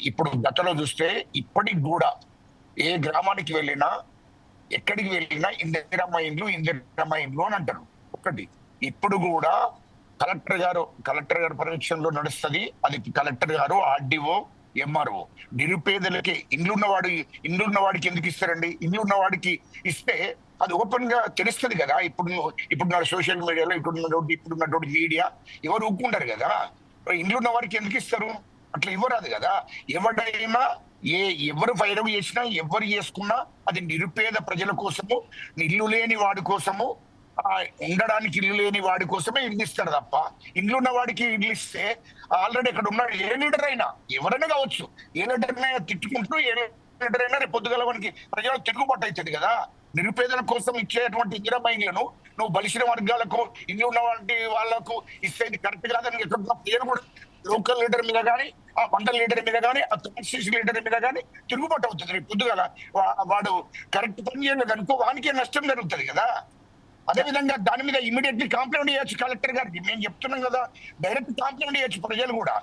S5: ఇప్పుడు గతంలో చూస్తే ఇప్పటికి కూడా ఏ గ్రామానికి వెళ్ళినా ఎక్కడికి వెళ్ళినా ఇందిరామ ఇండ్లు అని అంటారు. ఒకటి ఇప్పుడు కూడా కలెక్టర్ గారు పర్యవేక్షణలో నడుస్తుంది. అది కలెక్టర్ గారు, ఆర్డీఓ, ఎంఆర్ఓ. నిరుపేదలకి ఇండ్లున్న వాడికి ఎందుకు ఇస్తారండి? ఇండ్లున్న వాడికి ఇస్తే అది ఓపెన్ గా తెలుస్తుంది కదా. ఇప్పుడు సోషల్ మీడియాలో ఇప్పుడున్నటువంటి మీడియా ఎవరు ఊపుకుంటారు కదా. ఇండ్లున్న వాడికి ఎందుకు ఇస్తారు? అట్లా ఇవ్వరాదు కదా. ఎవరైనా ఎవరు ఫైరవ్ చేసినా ఎవరు చేసుకున్నా అది నిరుపేద ప్రజల కోసము, ఇల్లు లేని వాడి కోసము ఉండడానికి ఇల్లు లేని వాడి కోసమే ఇల్లు ఇస్తాడు తప్ప, ఇల్లు ఉన్న వాడికి ఇల్లు ఇస్తే ఆల్రెడీ ఇక్కడ ఉన్నాడు ఏ లీడర్ అయినా ఎవరైనా కావచ్చు, ఏ లీడర్ అయినా తిట్టుకుంటూ ఏ లీడర్ అయినా రేపు పొద్దుగల వానికి ప్రజలకు తిరుగుబాటు అవుతుంది కదా. నిరుపేదల కోసం ఇచ్చేటువంటి ఇందిరమ్మ ఇళ్లను నువ్వు బలిసిన వర్గాలకు ఇల్లు ఉన్న వాళ్ళకు ఇస్తే కరెక్ట్ కాదని పేరు కూడా లోకల్ లీడర్ మీద కానీ, ఆ మండల లీడర్ మీద కానీ, ఆ కాన్స్టిట్యూషన్ లీడర్ మీద కానీ తిరుగుబాటు అవుతుంది. రేపు పొద్దుగల వాడు కరెక్ట్ పని చేయలేదు అనుకో, వానికే నష్టం జరుగుతుంది కదా. అదేవిధంగా దాని మీద ఇమీడియట్లీ కంప్లైంట్ చేయొచ్చు కలెక్టర్ గారికి. మేము చెప్తున్నాం కదా, డైరెక్ట్ కంప్లైంట్ చేయొచ్చు. ప్రజలు కూడా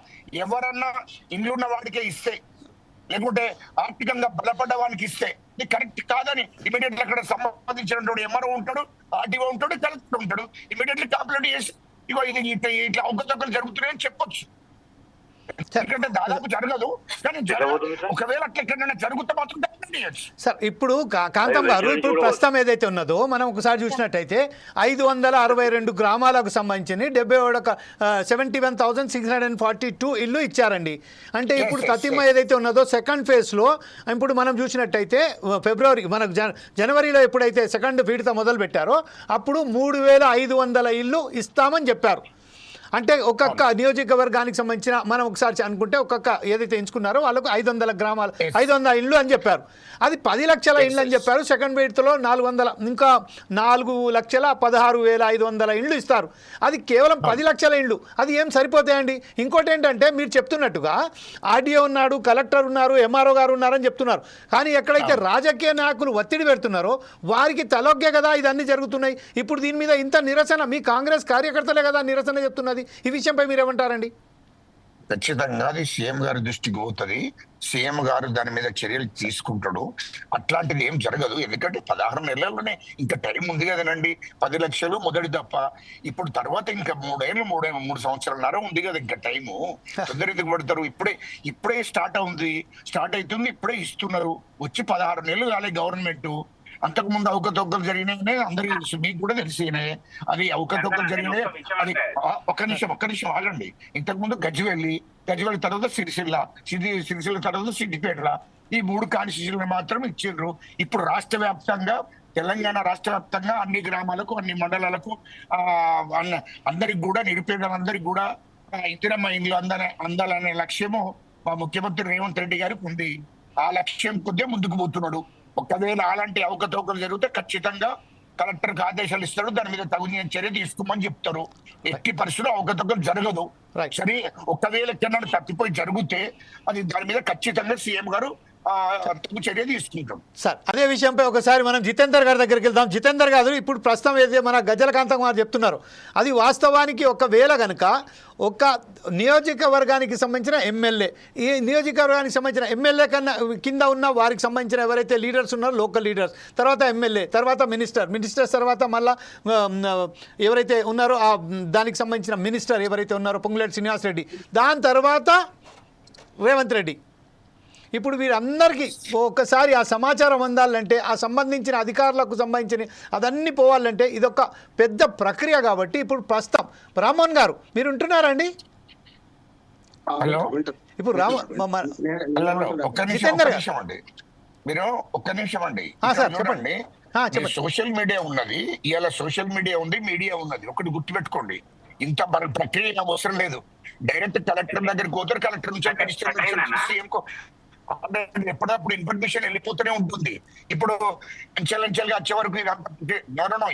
S5: ఎవరన్నా ఇల్లు ఉన్న వాడికే ఇస్తే, లేకుంటే ఆర్థికంగా బలపడ్డ వానికి ఇస్తే ఇది కరెక్ట్ కాదని ఇమీడియట్లీ అక్కడ సంబంధించినటువంటి ఎంఆర్ఓ ఉంటాడు, ఆర్టీఓ ఉంటాడు, కలెక్టర్ ఉంటాడు. ఇమీడియట్లీ కంప్లైంట్ చేసి ఇగో ఇది ఇట్లా అవకతవకలు జరుగుతున్నాయని చెప్పొచ్చు. ఎందుకంటే దాదాపు జరగదు, కానీ ఒకవేళ అట్లా ఎక్కడైనా జరుగుతే మాత్రం కంప్లైంట్ చేయొచ్చు.
S1: సార్ ఇప్పుడు కాంతం గారు, ఇప్పుడు ప్రస్తుతం ఏదైతే ఉన్నదో మనం ఒకసారి చూసినట్టయితే 562 గ్రామాలకు సంబంధించి 71,642 ఇల్లు ఇచ్చారండి. అంటే ఇప్పుడు తతిమ ఏదైతే ఉన్నదో సెకండ్ ఫేజ్లో ఇప్పుడు మనం చూసినట్టయితే ఫిబ్రవరి మనకు జనవరిలో ఎప్పుడైతే సెకండ్ విడత మొదలు పెట్టారో అప్పుడు 3,500 ఇల్లు ఇస్తామని చెప్పారు. అంటే ఒక్కొక్క నియోజకవర్గానికి సంబంధించిన మనం ఒకసారి అనుకుంటే ఒక్కొక్క ఏదైతే ఎంచుకున్నారో వాళ్ళకు 500 గ్రామాలు 500 ఇళ్ళు అని చెప్పారు. అది 10 లక్షల ఇళ్ళు అని చెప్పారు. సెకండ్ విడతలో 400 ఇంకా 4,16,500 ఇళ్ళు ఇస్తారు. అది కేవలం 10 లక్షల ఇళ్ళు. అది ఏం సరిపోతాయండి? ఇంకోటి ఏంటంటే మీరు చెప్తున్నట్టుగా ఆర్డీఓ ఉన్నాడు, కలెక్టర్ ఉన్నారు, ఎంఆర్ఓ గారు ఉన్నారని చెప్తున్నారు. కానీ ఎక్కడైతే రాజకీయ నాయకులు ఒత్తిడి పెడుతున్నారో వారికి తలొగ్గే కదా ఇదన్నీ జరుగుతున్నాయి. ఇప్పుడు దీని మీద ఇంత నిరసన మీ కాంగ్రెస్ కార్యకర్తలే కదా నిరసన చెప్తున్నది. ఈ విషయంపై మీరేమంటారండి?
S5: ఖచ్చితంగా అది సీఎం గారి దృష్టికి పోతుంది. సీఎం గారు దాని మీద చర్యలు తీసుకుంటాడు. అట్లాంటిది ఏం జరగదు. ఎందుకంటే 16 నెలల్లోనే ఇంకా టైం ఉంది కదనండి. 10 లక్షలు మొదటి తప్ప. ఇప్పుడు తర్వాత ఇంకా 3 సంవత్సరాలన్నర ఉంది కదా ఇంకా టైము. తొందర ఎందుకు పడతారు? ఇప్పుడే స్టార్ట్ అవుతుంది, ఇప్పుడే ఇస్తున్నారు. వచ్చి 16 నెలలు కాలే గవర్నమెంట్. అంతకుముందు అవకతవకలు జరిగినాయి, అందరికీ తెలుసు, మీకు కూడా తెలిసినాయి. అది అవకతవకలు జరిగినాయి. అది ఒక్క నిమిషం ఆగండి. ఇంతకుముందు గజ్వేలి తర్వాత సిరిసిల్ల తర్వాత సిద్దిపేట, ఈ 3 కాన్స్టిట్యూషన్లు మాత్రం ఇచ్చిండ్రు. ఇప్పుడు రాష్ట్ర వ్యాప్తంగా తెలంగాణ రాష్ట్ర వ్యాప్తంగా అన్ని గ్రామాలకు, అన్ని మండలాలకు అందరికి కూడా, నిరుపేదలందరికీ కూడా ఇందిరమ్మ ఇండ్లు అందాలనే లక్ష్యము మా ముఖ్యమంత్రి రేవంత్ రెడ్డి గారికి ఉంది. ఆ లక్ష్యం కొద్దిగా ముందుకు పోతున్నాడు. ఒకవేళ అలాంటి అవకతవకలు జరిగితే ఖచ్చితంగా కలెక్టర్కి ఆదేశాలు ఇస్తాడు. దాని మీద తగిన చర్య తీసుకోమని చెప్తారు. ఎట్టి పరిస్థితుల్లో అవకతవకలు జరగదు. సరే, ఒకవేళ ఎక్కడైనా తప్పిపోయి జరిగితే అది దాని మీద ఖచ్చితంగా సీఎం గారు చర్య తీసుకుంటాం.
S1: సార్, అదే విషయంపై ఒకసారి మనం జితేందర్ గారి దగ్గరికి వెళ్దాం. జితేందర్ గారు, ఇప్పుడు ప్రస్తుతం ఏదైతే మన గజ్జల కాంతం గారు చెప్తున్నారు అది వాస్తవానికి ఒకవేళ కనుక ఒక నియోజకవర్గానికి సంబంధించిన ఎమ్మెల్యే, ఈ నియోజకవర్గానికి సంబంధించిన ఎమ్మెల్యే కన్నా కింద ఉన్న వారికి సంబంధించిన ఎవరైతే లీడర్స్ ఉన్నారో లోకల్ లీడర్స్, తర్వాత ఎమ్మెల్యే, తర్వాత మినిస్టర్స్ తర్వాత మళ్ళీ ఎవరైతే ఉన్నారో దానికి సంబంధించిన మినిస్టర్ ఎవరైతే ఉన్నారో పొంగులేటి శ్రీనివాస్ రెడ్డి, దాని తర్వాత రేవంత్ రెడ్డి. ఇప్పుడు వీరందరికీ ఒక్కసారి ఆ సమాచారం అందాలంటే, ఆ సంబంధించిన అధికారులకు సంబంధించిన అదన్నీ పోవాలంటే ఇదొక పెద్ద ప్రక్రియ. కాబట్టి ఇప్పుడు ప్రస్తుతం రామ్మోహన్ గారు మీరు ఉంటున్నారండి? ఇప్పుడు
S5: ఒక్క నిమిషం అండి. సోషల్ మీడియా ఉన్నది, ఇవాళ సోషల్ మీడియా ఉంది, మీడియా ఉన్నది. ఒకటి గుర్తుపెట్టుకోండి, ఇంత ప్రక్రియ అవసరం లేదు. డైరెక్ట్ కలెక్టర్ దగ్గరికి పోతారు, కలెక్టర్ నుంచి ఎప్పుడప్పుడు ఇన్ఫర్మేషన్ వెళ్ళిపోతూనే ఉంటుంది. ఇప్పుడు అంచెలంచెలుగా వచ్చే వరకు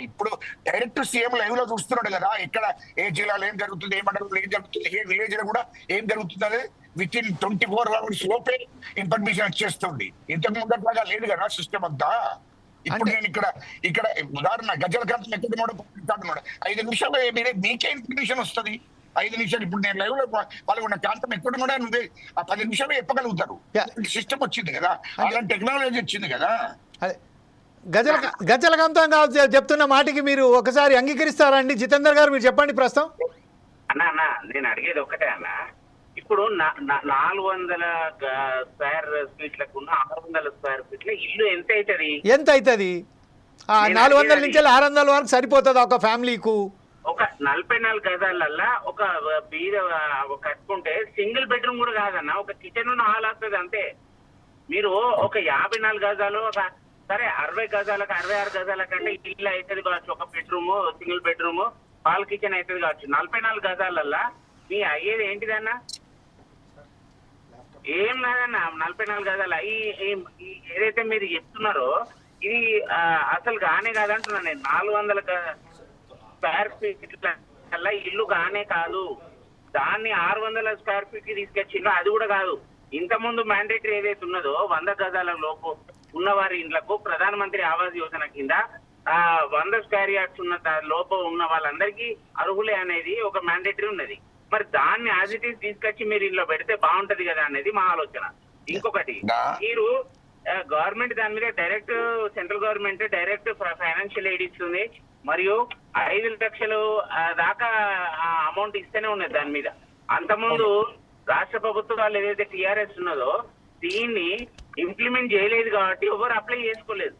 S5: ఇప్పుడు డైరెక్ట్ సీఎం లైవ్ లో చూస్తున్నాడు కదా, ఇక్కడ ఏ జిల్లాలో ఏం జరుగుతుంది, ఏ మండలంలో ఏం జరుగుతుంది, ఏ విలేజ్ లో కూడా ఏం జరుగుతుంది అనేది విత్ ఇన్ 24 hours లోపే ఇన్ఫర్మేషన్ వచ్చేస్తుంది. ఇంతకు ముందట్లాగా లేదు కదా సిస్టమ్ అంతా. ఇప్పుడు నేను ఇక్కడ ఉదాహరణ గజ్జల కాంతం ఎక్కడ 5 నిమిషాల్లో మీకే ఇన్ఫర్మేషన్ వస్తుంది. 5 నిమిషాలు. ఇప్పుడు నేను లైవ్ లో పాల్గొన్న కాంతం ఎక్కడ కూడా నువ్వే ఆ 10 నిమిషాలు చెప్పగలుగుతారు. సిస్టమ్ వచ్చింది కదా, అలాంటి టెక్నాలజీ వచ్చింది కదా.
S1: గజ్జల కాంతం చెప్తున్న మాటకి మీరు ఒకసారి అంగీకరిస్తారండి? జితేందర్ గారు మీరు చెప్పండి ప్రస్తుతం.
S4: అన్న నేను అడిగేది ఒకటే అన్న, ఇప్పుడు 400 స్క్వేర్ ఫీట్లకు 600 స్క్వేర్ ఫీట్ల ఇల్లు ఎంత అవుతుంది?
S1: 400 నుంచి 600 వరకు సరిపోతుంది ఒక ఫ్యామిలీకు.
S4: ఒక 44 గజాలల్లా ఒక బీద కట్టుకుంటే సింగిల్ బెడ్రూమ్ కూడా కాదన్న, ఒక కిచెన్ హాల్ వస్తుంది అంతే. మీరు ఒక 54 గజాలు ఒక సరే 60 గజాలకు 66 గజాల కంటే ఇల్లు అవుతుంది కావచ్చు, ఒక bedroom, single bedroom, hall kitchen అవుతుంది కావచ్చు. 44 గజాలల్లా మీ అయ్యేది ఏంటిదన్నా? ఏం లేదన్నా 44 గజాల ఏదైతే మీరు చెప్తున్నారో ఇది అసలు కానే కాదంటున్నా నేను. 400 స్క్వేర్ ఫీట్ అలా ఇల్లు కానే కాదు. దాన్ని 600 స్క్వేర్ ఫీట్ కి తీసుకొచ్చిందో అది కూడా కాదు. ఇంతకుముందు మ్యాండేటరీ ఏదైతే ఉన్నదో 100 గజాల లోపు ఉన్నవారి ఇండ్లకు ప్రధానమంత్రి ఆవాస్ యోజన కింద 100 స్క్వేర్ యార్డ్స్ ఉన్న లోపు ఉన్న వాళ్ళందరికీ అర్హులే అనేది ఒక మ్యాండేటరీ ఉన్నది. మరి దాన్ని యాజ్ ఇట్ ఈస్ తీసుకొచ్చి మీరు ఇంట్లో పెడితే బాగుంటది కదా అనేది మా ఆలోచన. ఇంకొకటి, మీరు గవర్నమెంట్ దాని మీద direct central government direct financial aid ఇస్తుంది, మరియు 5 లక్షలు దాకా అమౌంట్ ఇస్తేనే ఉన్నది దాని మీద. అంతకుముందు రాష్ట్ర ప్రభుత్వాలు ఏదైతే టీఆర్ఎస్ ఉన్నదో దీన్ని ఇంప్లిమెంట్ చేయలేదు కాబట్టి ఎవరు అప్లై చేసుకోలేదు.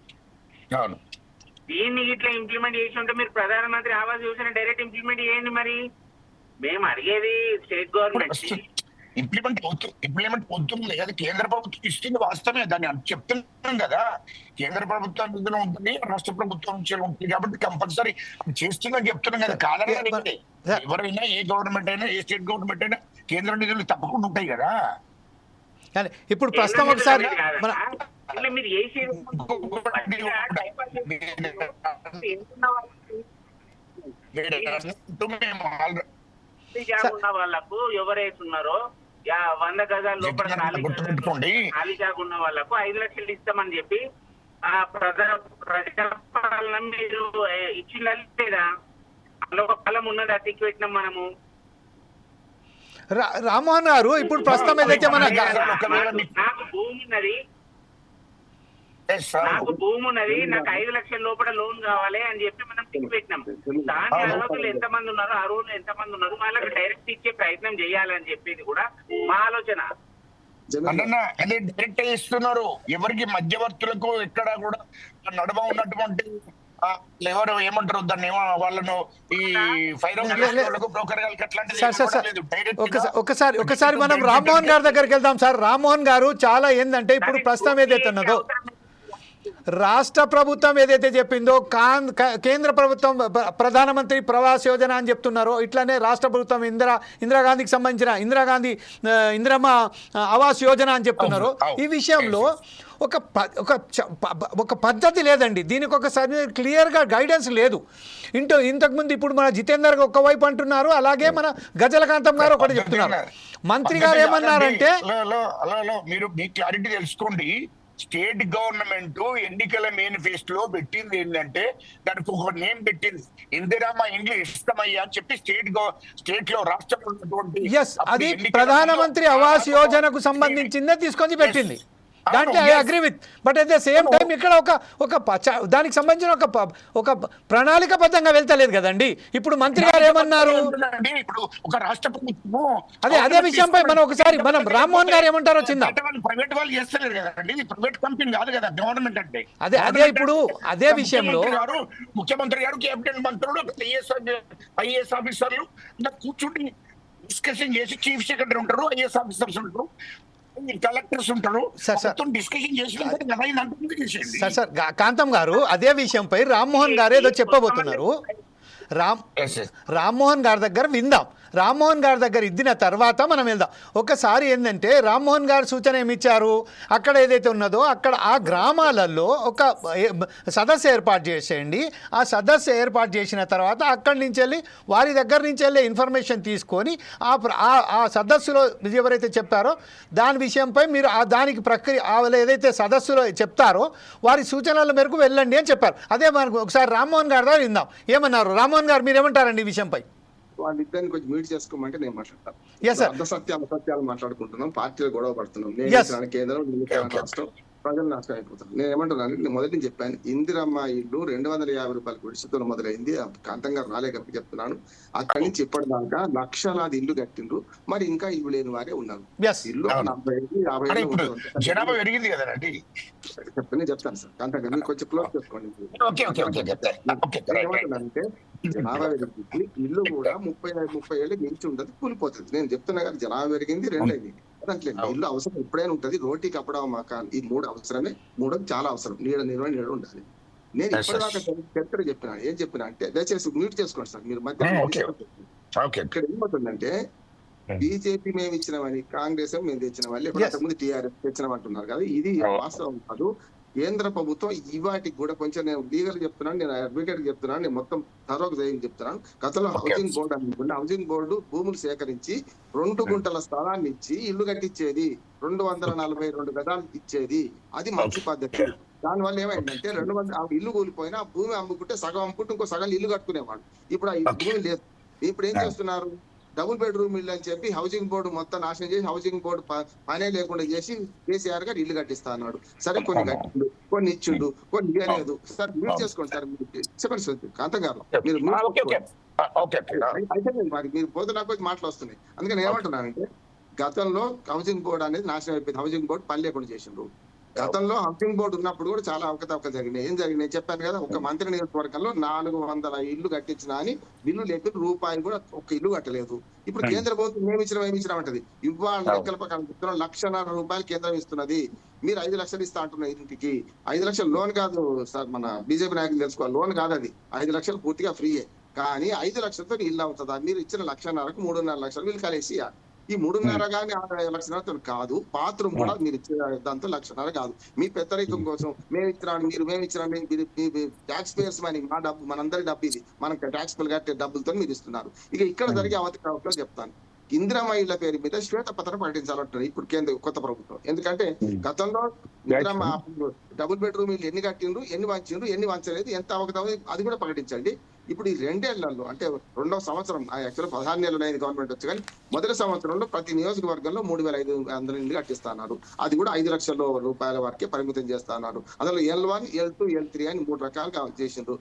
S4: దీన్ని ఇట్లా ఇంప్లిమెంట్ చేసి ఉంటే మీరు ప్రధానమంత్రి ఆవాస్ యోజన డైరెక్ట్ ఇంప్లిమెంట్ చేయండి. మరి మేము అడిగేది స్టేట్ గవర్నమెంట్
S5: ఇంప్లిమెంట్ అవుతుంది. అది కేంద్ర ప్రభుత్వం ఇస్తుంది, వాస్తవమే. దాన్ని చెప్తున్నాం కదా, కేంద్ర ప్రభుత్వం నిధులు ఉంటుంది, రాష్ట్ర ప్రభుత్వం నుంచి ఉంటుంది కాబట్టి కంపల్సరీ చేస్తుందని చెప్తున్నాం కదా. కాదని ఎవరైనా, ఏ గవర్నమెంట్ అయినా, ఏ స్టేట్ గవర్నమెంట్ అయినా కేంద్ర నిధులు తప్పకుండా ఉంటాయి కదా.
S1: ఇప్పుడు ప్రస్తుతం ఒకసారి
S4: మీరు ఉన్న వాళ్ళకు ఎవరైతే ఉన్నారో 100 గజాల లోపల ఖాళీ జాగా ఉన్న వాళ్ళకు 5 లక్షలు ఇస్తామని చెప్పి ప్రజాపాలన మీరు ఇచ్చిందా లేదా? అందులో ఒక ఫలం ఉన్నది, అతికి పెట్టినాం మనము.
S1: రామ్మోహన్ గారు, ఇప్పుడు ప్రస్తుతం ఏదైతే
S4: నాకు భూమి ఉన్నది, నాకు 5 లక్షల లోపల లోన్ కావాలి అని చెప్పి మనం టిక్ పెట్టినాం. దాని అర్హతలు ఎంతమంది ఉన్నారు, అర్హులు ఎంతమంది ఉన్నారు, వాళ్ళకి డైరెక్ట్ ఇచ్చే ప్రయత్నం చేయాలని చెప్పేది కూడా మా ఆలోచన.
S5: అదే డైరెక్ట్ ఇస్తున్నారు, ఎవరికి మధ్యవర్తులకు ఎక్కడ కూడా నడుమ ఉన్నటువంటి ఎవరు ఏమంటారు దాన్ని, వాళ్ళను ఈ
S1: ఒకసారి మనం రామ్మోహన్ గారి దగ్గరికి వెళ్దాం సార్. రామ్మోహన్ గారు, చాలా ఏంటంటే ఇప్పుడు ప్రస్తుతం ఏదైతే ఉన్నదో రాష్ట్ర ప్రభుత్వం ఏదైతే చెప్పిందో కేంద్ర ప్రభుత్వం ప్రధానమంత్రి ప్రవాస్ యోజన అని చెప్తున్నారో, ఇట్లానే రాష్ట్ర ప్రభుత్వం ఇందిరాగాంధీకి సంబంధించిన ఇందిరమ్మ ఆవాస్ యోజన అని చెప్తున్నారు. ఈ విషయంలో ఒక పద్ధతి లేదండి, దీనికి ఒక క్లియర్గా గైడెన్స్ లేదు. ఇంతకుముందు ఇప్పుడు మన జితేందర్ ఒకవైపు అంటున్నారు, అలాగే మన గజలకాంతం గారు ఒకటి చెప్తున్నారు. మంత్రి గారు ఏమన్నారంటే,
S5: మీరు మీ క్లారిటీ తెలుసుకోండి. స్టేట్ గవర్నమెంట్ ఎన్నికల మేనిఫెస్టోలో పెట్టింది ఏంటంటే, దానికి ఒక నేమ్ పెట్టింది, ఇందిరమ్మ ఇండ్లు ఇష్టమయ్యా అని చెప్పి స్టేట్ లో రాష్ట్రంలో ఉన్నటువంటి
S1: అది ప్రధానమంత్రి ఆవాస్ యోజనకు సంబంధించిందే తీసుకొని పెట్టింది. దాంట్లో I agree with, but at the same time ఇక్కడ ఒక దానికి సంబంధించిన ఒక ప్రణాళికబద్ధంగా వెళ్తలేదు కదండి. ఇప్పుడు మంత్రి గారు ఏమన్నారు, అదే విషయంపై మనం రామ్మోహన్ గారు ఏమంటారో చిన్న అదే ఇప్పుడు అదే విషయంలో
S5: ముఖ్యమంత్రి గారు, కేబినెట్ మంత్రులు, ఐఏఎస్ ఆఫీసర్లు కూర్చుండి డిస్కషన్ చేసి, చీఫ్ సెక్రటరీ ఉంటారు, ఐఏఎస్ ఆఫీసర్స్ ఉంటారు, కలెక్టర్స్ ఉంటారు, డిస్కషన్ చేసి
S1: సార్ కాంతం గారు, అదే విషయంపై రామ్మోహన్ గారు ఏదో చెప్పబోతున్నారు. రామ్మోహన్ గారి దగ్గర విందాం. రామ్మోహన్ గారి దగ్గర ఇద్దిన తర్వాత మనం వెళ్దాం. ఒకసారి ఏంటంటే రామ్మోహన్ గారు సూచన ఏమిచ్చారు, అక్కడ ఏదైతే ఉన్నదో అక్కడ ఆ గ్రామాలలో ఒక సదస్సు ఏర్పాటు చేసేయండి. ఆ సదస్సు ఏర్పాటు చేసిన తర్వాత అక్కడి నుంచి వెళ్ళి వారి దగ్గర నుంచి వెళ్ళి ఇన్ఫర్మేషన్ తీసుకొని ఆ సదస్సులో ఎవరైతే చెప్పారో దాని విషయంపై మీరు దానికి ప్రక్రియ ఏదైతే సదస్సులో చెప్తారో వారి సూచనల మేరకు వెళ్ళండి అని చెప్పారు. అదే మనకు ఒకసారి రామ్మోహన్ గారి దగ్గర విందాం. ఏమన్నారు రామ్మోహన్ గారు, మీరు ఏమంటారండి ఈ విషయంపై?
S3: వాళ్ళిద్దరిని కొంచెం మీట్ చేసుకోమంటే నేను మాట్లాడతాను. అసత్యాలు మాట్లాడుకుంటున్నాం, పార్టీలు గొడవ పడుతున్నాం. నేను కేంద్రం రాష్ట్రం ప్రజలు నాశనం అయిపోతాను. నేను ఏమంటున్నాను, నేను మొదటి నుంచి చెప్పాను, ఇందిరమ్మ ఇల్లు 250 రూపాయల గుడిసెతో మొదలైంది. కాంతం గారు రాలే కాబట్టి చెప్తున్నాను. అక్కడి నుంచి ఇప్పటిదాకా లక్షలాది ఇల్లు కట్టిండ్రు, మరి ఇంకా ఇల్లు లేని వారే ఉన్నారు. ఇల్లు 40-50
S5: జనాభా పెరిగింది కదండి.
S3: నేను చెప్తాను సార్, కాంతం గారు మీరు కొంచెం క్లోజ్ చేసుకోండి. ఏమంటున్నానంటే జనాభా పెరిగింది, ఇల్లు కూడా 30 ఏళ్ళు మించి ఉండదు, కూలిపోతుంది. నేను చెప్తున్నా కానీ జనాభా పెరిగింది, రెండైంది. అట్లే ఇల్లు అవసరం ఎప్పుడైనా ఉంటుంది. రోటీ కప్పడం మకాన్ ఈ 3 అవసరమే. 3 చాలా అవసరం. నీడ ఉండాలి. నేను ఇప్పటిదాకా చరిత్ర చెప్పినా. ఏం చెప్పినా అంటే దయచేసి మ్యూట్ చేసుకోండి సార్. మీరు మధ్య ఇక్కడ ఏమవుతుందంటే బీజేపీ మేము ఇచ్చినవని, కాంగ్రెస్ మేము తెచ్చినవని, లేకపోతే అంతకుముందు టీఆర్ఎస్ తెచ్చినామంటున్నారు కదా. ఇది వాస్తవం కాదు. కేంద్ర ప్రభుత్వం ఇవాటికి కూడా కొంచెం నేను లీగల్ చెప్తున్నాను, నేను అడ్వకేట్ చెప్తున్నాను, నేను మొత్తం తరోగా చెప్తున్నాను. గతంలో హౌసింగ్ బోర్డు అనుకుంటే హౌసింగ్ బోర్డు భూములు సేకరించి 2 గుంటల స్థలాన్ని ఇచ్చి ఇల్లు కట్టించేది, 242 గదాలు ఇచ్చేది. అది మంచి పద్ధతి. దానివల్ల ఏమైందంటే 200 ఇల్లు కూలిపోయినా భూమి అమ్ముకుంటే సగం అమ్ముకుంటే ఇంకో సగం ఇల్లు కట్టుకునేవాడు. ఇప్పుడు ఆ భూమి లేదు. ఇప్పుడు ఏం చేస్తున్నారు? డబుల్ బెడ్రూమ్ ఇల్లు అని చెప్పి హౌసింగ్ బోర్డు మొత్తం నాశనం చేసి హౌసింగ్ బోర్డు పనే లేకుండా చేసి కేసీఆర్ గారు ఇల్లు కట్టిస్తాడు. సరే, కొన్ని కట్టిండు, కొన్ని ఇచ్చిండు, కొన్ని ఇవ్వలేదు. సార్ మ్యూట్ చేసుకోండి సార్. చెప్పండి కాంతం గారు, మీరు అయితే మరి మీరు పోతే నాకు మాటలు వస్తున్నాయి. అందుకని ఏమంటున్నానంటే గతంలో హౌసింగ్ బోర్డు అనేది నాశనం అయిపోయింది. హౌసింగ్ బోర్డు పని లేకుండా చేసిండ్రు. గతంలో హౌసింగ్ బోర్డు ఉన్నప్పుడు కూడా చాలా అవకతవకలు జరిగినాయి. ఏం జరిగినాయి చెప్పాను కదా. ఒక మంత్రి నియోజకవర్గంలో 400 ఇల్లు కట్టించినా అని బిల్లు లేక రూపాయలు కూడా ఒక్క ఇల్లు కట్టలేదు. ఇప్పుడు కేంద్ర ప్రభుత్వం ఏమిచ్చినా అంటది. ఇవాళ లెక్కల ప్రకారం 1,50,000 రూపాయలు కేంద్రం ఇస్తున్నది. మీరు 5 లక్షలు ఇస్తా అంటున్నారు ఇంటికి. 5 లక్షలు లోన్ కాదు సార్, మన బీజేపీ నాయకులు తెలుసుకోవాలి. లోన్ కాదు అది. 5 లక్షలు పూర్తిగా ఫ్రీయే. కానీ 5 లక్షలతో ఇల్లు అవుతుందా? మీరు ఇచ్చిన 1,50,000కు 3.5 లక్షలు వీళ్ళు కలిసి ఈ 3.5 కానీ 6 లక్షలతో కాదు. బాత్రూమ్ కూడా మీరు ఇచ్చే దాంతో 1,00,000 కాదు. మీ పెద్దరికం కోసం మేము ఇచ్చినాను ట్యాక్స్ పేయర్స్ మనీ, మా డబ్బు, మనందరి డబ్బు ఇది, మనం ట్యాక్స్ పేర్ కట్టే డబ్బులతో మీరు ఇస్తున్నారు. ఇక ఇక్కడ జరిగే అవతల చెప్తాను. ఇందిరమ్మ ఇళ్ల పేరు మీద శ్వేతపత్రం ప్రకటించాలంటున్నారు ఇప్పుడు కేంద్ర కొత్త ప్రభుత్వం. ఎందుకంటే గతంలో ఇందిరమ్మ డబుల్ బెడ్రూమ్ ఇల్లు ఎన్ని కట్టిండ్రు, ఎన్ని వంచలేదు, ఎంత అవకతవకలు అది కూడా ప్రకటించండి. ఇప్పుడు ఈ 2 ఏళ్లలో అంటే 2వ సంవత్సరం, యాక్చువల్ 16 నెలలు అయింది గవర్నమెంట్ వచ్చి, కానీ మొదటి సంవత్సరంలో ప్రతి నియోజకవర్గంలో 3,500 ఇల్లు కట్టిస్తున్నారు. అది కూడా 5 లక్షల రూపాయల వరకే పరిమితం చేస్తున్నారు. అందులో L1, L2, L3 అని 3 రకాలుగా చేసిండ్రు.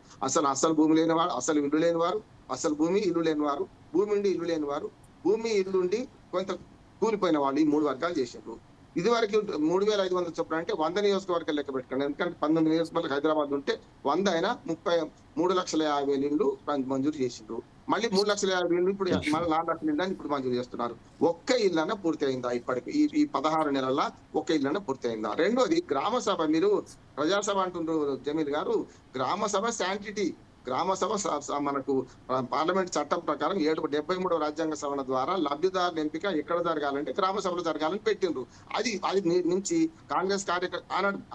S3: అసలు భూమి లేని వారు, అసలు ఇల్లు లేని వారు, అసలు భూమి ఇల్లు లేని వారు, భూమి ఉండి ఇల్లు లేని వారు, భూమి ఇల్లుండి కొంత కూలిపోయిన వాళ్ళు, ఈ 3 వర్గాలు చేసిండ్రు. ఇది వరకు 3,500 చొప్పున అంటే 100 నియోజకవర్గాలు లెక్క పెట్టుకోండి. ఎందుకంటే 19 నియోజకవర్గాలు హైదరాబాద్ ఉంటే 100 అయినా 3,50,000 ఇల్లు మంజూరు చేసిండ్రు. మళ్ళీ 3,50,000 ఇల్లు ఇప్పుడు మళ్ళీ 4 లక్షల ఇల్లు అని ఇప్పుడు మంజూరు చేస్తున్నారు. ఒక్క ఇల్లన్నా పూర్తి అయిందా? ఇప్పటికి ఈ 16 నెలల ఒక్క ఇల్లన్నా పూర్తి అయిందా? రెండోది గ్రామ సభ. మీరు ప్రజాసభ అంటున్నారు జమీల్ గారు. గ్రామ సభ శాంటిటీ. గ్రామ సభ మనకు పార్లమెంట్ చట్టం ప్రకారం 73వ రాజ్యాంగ సవరణ ద్వారా లబ్ధిదారుల ఎంపిక ఎక్కడ జరగాలంటే గ్రామ సభలో జరగాలని పెట్టిండ్రు. అది నుంచి కాంగ్రెస్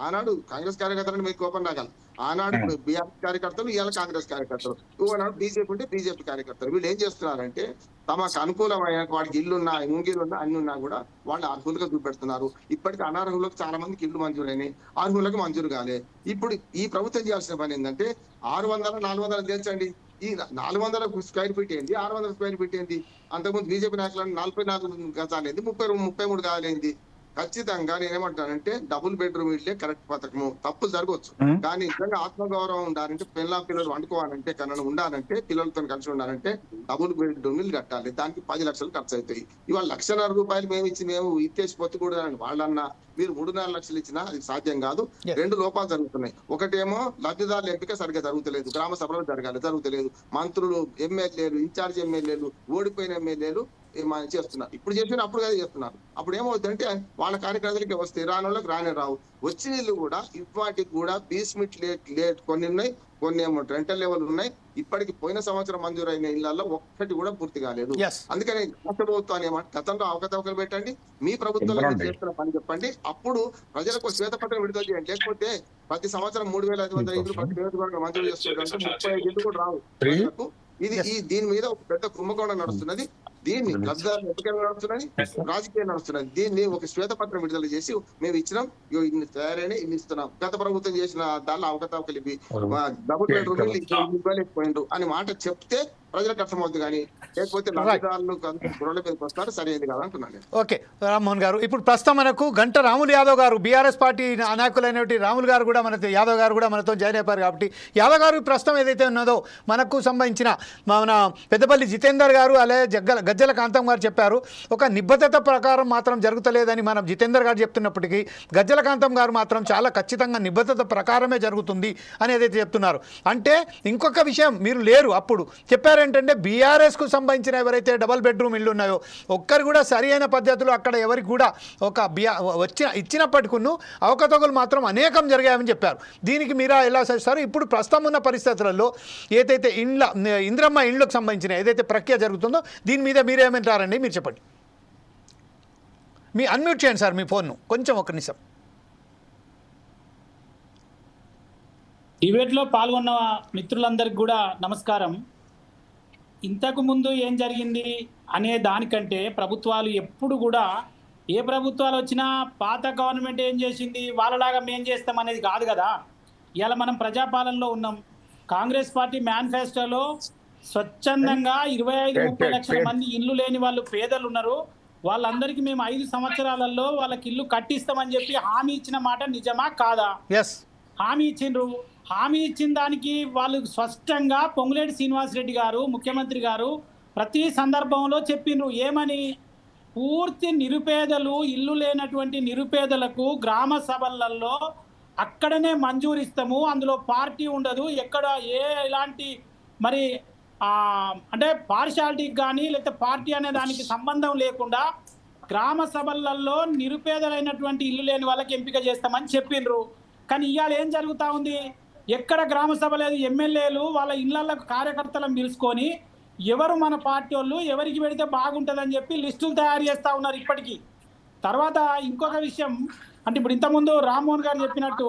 S3: ఆనాడు కాంగ్రెస్ కార్యకర్తలను మీకు కోపం రాగాలి. ఆనాడు బీఆర్ఎస్ కార్యకర్తలు, ఇవాళ కాంగ్రెస్ కార్యకర్తలు, ఆనాడు బీజేపీ ఉంటే బీజేపీ కార్యకర్తలు. వీళ్ళు ఏం చేస్తున్నారంటే తమకు అనుకూలమైన వాడికి ఇల్లున్నా, ముంగిలున్నా, అన్ని ఉన్నా కూడా వాళ్ళు అర్హులుగా చూపెడుతున్నారు. ఇప్పటికీ అనర్హులకు చాలా మందికి ఇల్లు మంజూరైనాయి, అర్హులకు మంజూరు కాలే. ఇప్పుడు ఈ ప్రభుత్వం చేయాల్సిన పని ఏంటంటే 600, 400 తెచ్చండి. ఈ 400 స్క్వేర్ ఫీట్ ఏంది, 600 స్క్వేర్ ఫీట్ ఏంది? అంతకుముందు బీజేపీ నాయకులను 44 గజాలు ఏంది, 33 గజాలేంది? ఖచ్చితంగా నేనేమంటానంటే డబుల్ బెడ్రూమ్ ఇల్లే కరెక్ట్ పథకము. తప్పులు జరగవచ్చు, కానీ నిజంగా ఆత్మగౌరవం ఉండాలంటే, పిల్లలు వండుకోవాలంటే, కన్నా ఉండాలంటే, పిల్లలతో కలిసి ఉండాలంటే డబుల్ బెడ్రూమ్ ఇల్లు కట్టాలి. దానికి 10 లక్షలు ఖర్చు అవుతాయి. ఇవాళ 1,50,000 రూపాయలు మేము ఇచ్చేసి పొత్తుకూడదని వాళ్ళన్నా, మీరు 3-4 లక్షలు ఇచ్చినా అది సాధ్యం కాదు. 2 లోపాలు జరుగుతున్నాయి. ఒకటేమో లబ్ధిదారుల ఎంపిక సరిగ్గా జరుగుతలేదు, గ్రామ సభలో జరుగుతలేదు. మంత్రులు, ఎమ్మెల్యేలు, ఇన్ఛార్జ్ ఎమ్మెల్యేలు, ఓడిపోయిన ఎమ్మెల్యేలు చేస్తున్నారు. ఇప్పుడు చేసిన అప్పుడు కదా చేస్తున్నారు. అప్పుడు ఏమవుతుందంటే వాళ్ళ కార్యకర్తలకి వస్తే రానోళ్ళకి రావు. వచ్చిన ఇల్లు కూడా ఇవాటికి కూడా బేస్మెంట్ లేట్ కొన్ని ఉన్నాయి, కొన్ని ఏమో రెంటల్ లెవెల్ ఉన్నాయి. ఇప్పటికి పోయిన సంవత్సరం మంజూరైన ఇళ్లలో ఒక్కటి కూడా పూర్తి కాలేదు. అందుకని రాష్ట్ర ప్రభుత్వాన్ని గతంలో అవకతవకలు పెట్టండి, మీ ప్రభుత్వంలో చేస్తున్న పని చెప్పండి, అప్పుడు ప్రజలకు శ్వేతపత్రం విడుదల చేయండి. లేకపోతే ప్రతి సంవత్సరం 3,500 ఇల్లు ప్రతి నియోజకవర్గం మంజూరు చేస్తుంటే 35 ఇల్లు కూడా రావు. దీని మీద ఒక పెద్ద కుంభకోణం నడుస్తున్నది. దీన్ని లబ్ధిదారులు ఎప్పటికైనా నడుస్తున్నది, రాజకీయం నడుస్తున్నది. దీన్ని ఒక శ్వేతపత్రం విడుదల చేసి మేము ఇచ్చినాం, ఇన్ని తయారైన ఇన్ని ఇస్తున్నాం. గత ప్రభుత్వం చేసిన దానిలో అవకతవకలు ఇవి, డబుల్ బెడ్రూమ్ ఇవ్వలేకపోయిండు అని మాట చెప్తే ప్రజలకు అర్థమవుతుంది. కానీ లేకపోతే లబ్ధిదారులు గొడవల మీదకి వస్తారు, సరైనది కాదు అంటున్నాను.
S1: ఓకే రామ్మోహన్ గారు, ఇప్పుడు ప్రస్తుతం మనకు గంట రాములు యాదవ్ గారు, బీఆర్ఎస్ పార్టీ నాయకులైనటువంటి రాములు గారు కూడా యాదవ్ గారు కూడా మనతో జాయిన్ అయిపోయారు. కాబట్టి యాదవ్ గారు ప్రస్తుతం ఏదైతే ఉన్నదో మనకు సంబంధించిన మన పెద్దపల్లి జితేందర్ గారు అలాగే గజ్జల కాంతం గారు చెప్పారు. ఒక నిబద్ధత ప్రకారం మాత్రం జరుగుతలేదని మనం జితేందర్ గారు చెప్తున్నప్పటికీ గజ్జల కాంతం గారు మాత్రం చాలా ఖచ్చితంగా నిబద్ధత ప్రకారమే జరుగుతుంది అని ఏదైతే చెప్తున్నారు. అంటే ఇంకొక విషయం, మీరు లేరు అప్పుడు చెప్పారంటే ఏంటంటే బీఆర్ఎస్కు సంబంధించిన ఎవరైతే డబల్ బెడ్రూమ్ ఇల్లు ఉన్నాయో ఒక్కరు కూడా సరి అయిన పద్ధతిలో అక్కడ ఎవరికి కూడా ఒక ఇచ్చినప్పటికును అవకతవకలు మాత్రం అనేకం జరిగాయని చెప్పారు. దీనికి మీరు ఎలా చేస్తారు? ఇప్పుడు ప్రస్తుతం ఉన్న పరిస్థితులలో ఏదైతే ఇంద్రమ్మ ఇండ్లకు సంబంధించిన ఏదైతే ప్రక్రియ జరుగుతుందో దీని మీద మీరేమంటారండి? మీరు చెప్పండి. మీ అన్మ్యూట్ చేయండి సార్ మీ ఫోన్ను కొంచెం, ఒక నిమిషం.
S6: డిబేట్లో పాల్గొన్న మిత్రులందరికీ కూడా నమస్కారం. ఇంతకు ముందు ఏం జరిగింది అనే దానికంటే ప్రభుత్వాలు ఎప్పుడు కూడా ఏ ప్రభుత్వాలు వచ్చినా పాత గవర్నమెంట్ ఏం చేసింది వాళ్ళలాగా మేం చేస్తాం అనేది కాదు కదా. ఇవాళ మనం ప్రజాపాలనలో ఉన్నాం. కాంగ్రెస్ పార్టీ మేనిఫెస్టోలో స్వచ్ఛందంగా 25-30 లక్షల మంది ఇల్లు లేని వాళ్ళు పేదలు ఉన్నారు, వాళ్ళందరికీ మేము 5 సంవత్సరాలలో వాళ్ళకి ఇల్లు కట్టిస్తామని చెప్పి హామీ ఇచ్చిన మాట నిజమా కాదా? హామీ ఇచ్చిండ్రు. హామీ ఇచ్చిన దానికి వాళ్ళు స్పష్టంగా పొంగులేటి శ్రీనివాసరెడ్డి గారు ముఖ్యమంత్రి గారు ప్రతి సందర్భంలో చెప్పిండ్రు. ఏమని? పూర్తి నిరుపేదలు, ఇల్లు లేనటువంటి నిరుపేదలకు గ్రామ సభలలో అక్కడనే మంజూరిస్తాము, అందులో పార్టీ ఉండదు, ఎక్కడ ఎలాంటి మరి అంటే పార్షాలిటీకి కానీ లేకపోతే పార్టీ అనే దానికి సంబంధం లేకుండా గ్రామ సభలలో నిరుపేదలైనటువంటి ఇల్లు లేని వాళ్ళకి ఎంపిక చేస్తామని చెప్పిండ్రు. కానీ ఇవాళ ఏం జరుగుతూ ఉంది? ఎక్కడ గ్రామ సభ లేదు. ఎమ్మెల్యేలు వాళ్ళ ఇళ్లకు కార్యకర్తలను పిలుచుకొని ఎవరు మన పార్టీ వాళ్ళు ఎవరికి పెడితే బాగుంటుందని చెప్పి లిస్టులు తయారు చేస్తూ ఉన్నారు ఇప్పటికీ. తర్వాత ఇంకొక విషయం అంటే ఇప్పుడు ఇంతకుముందు రామ్మోహన్ గారు చెప్పినట్టు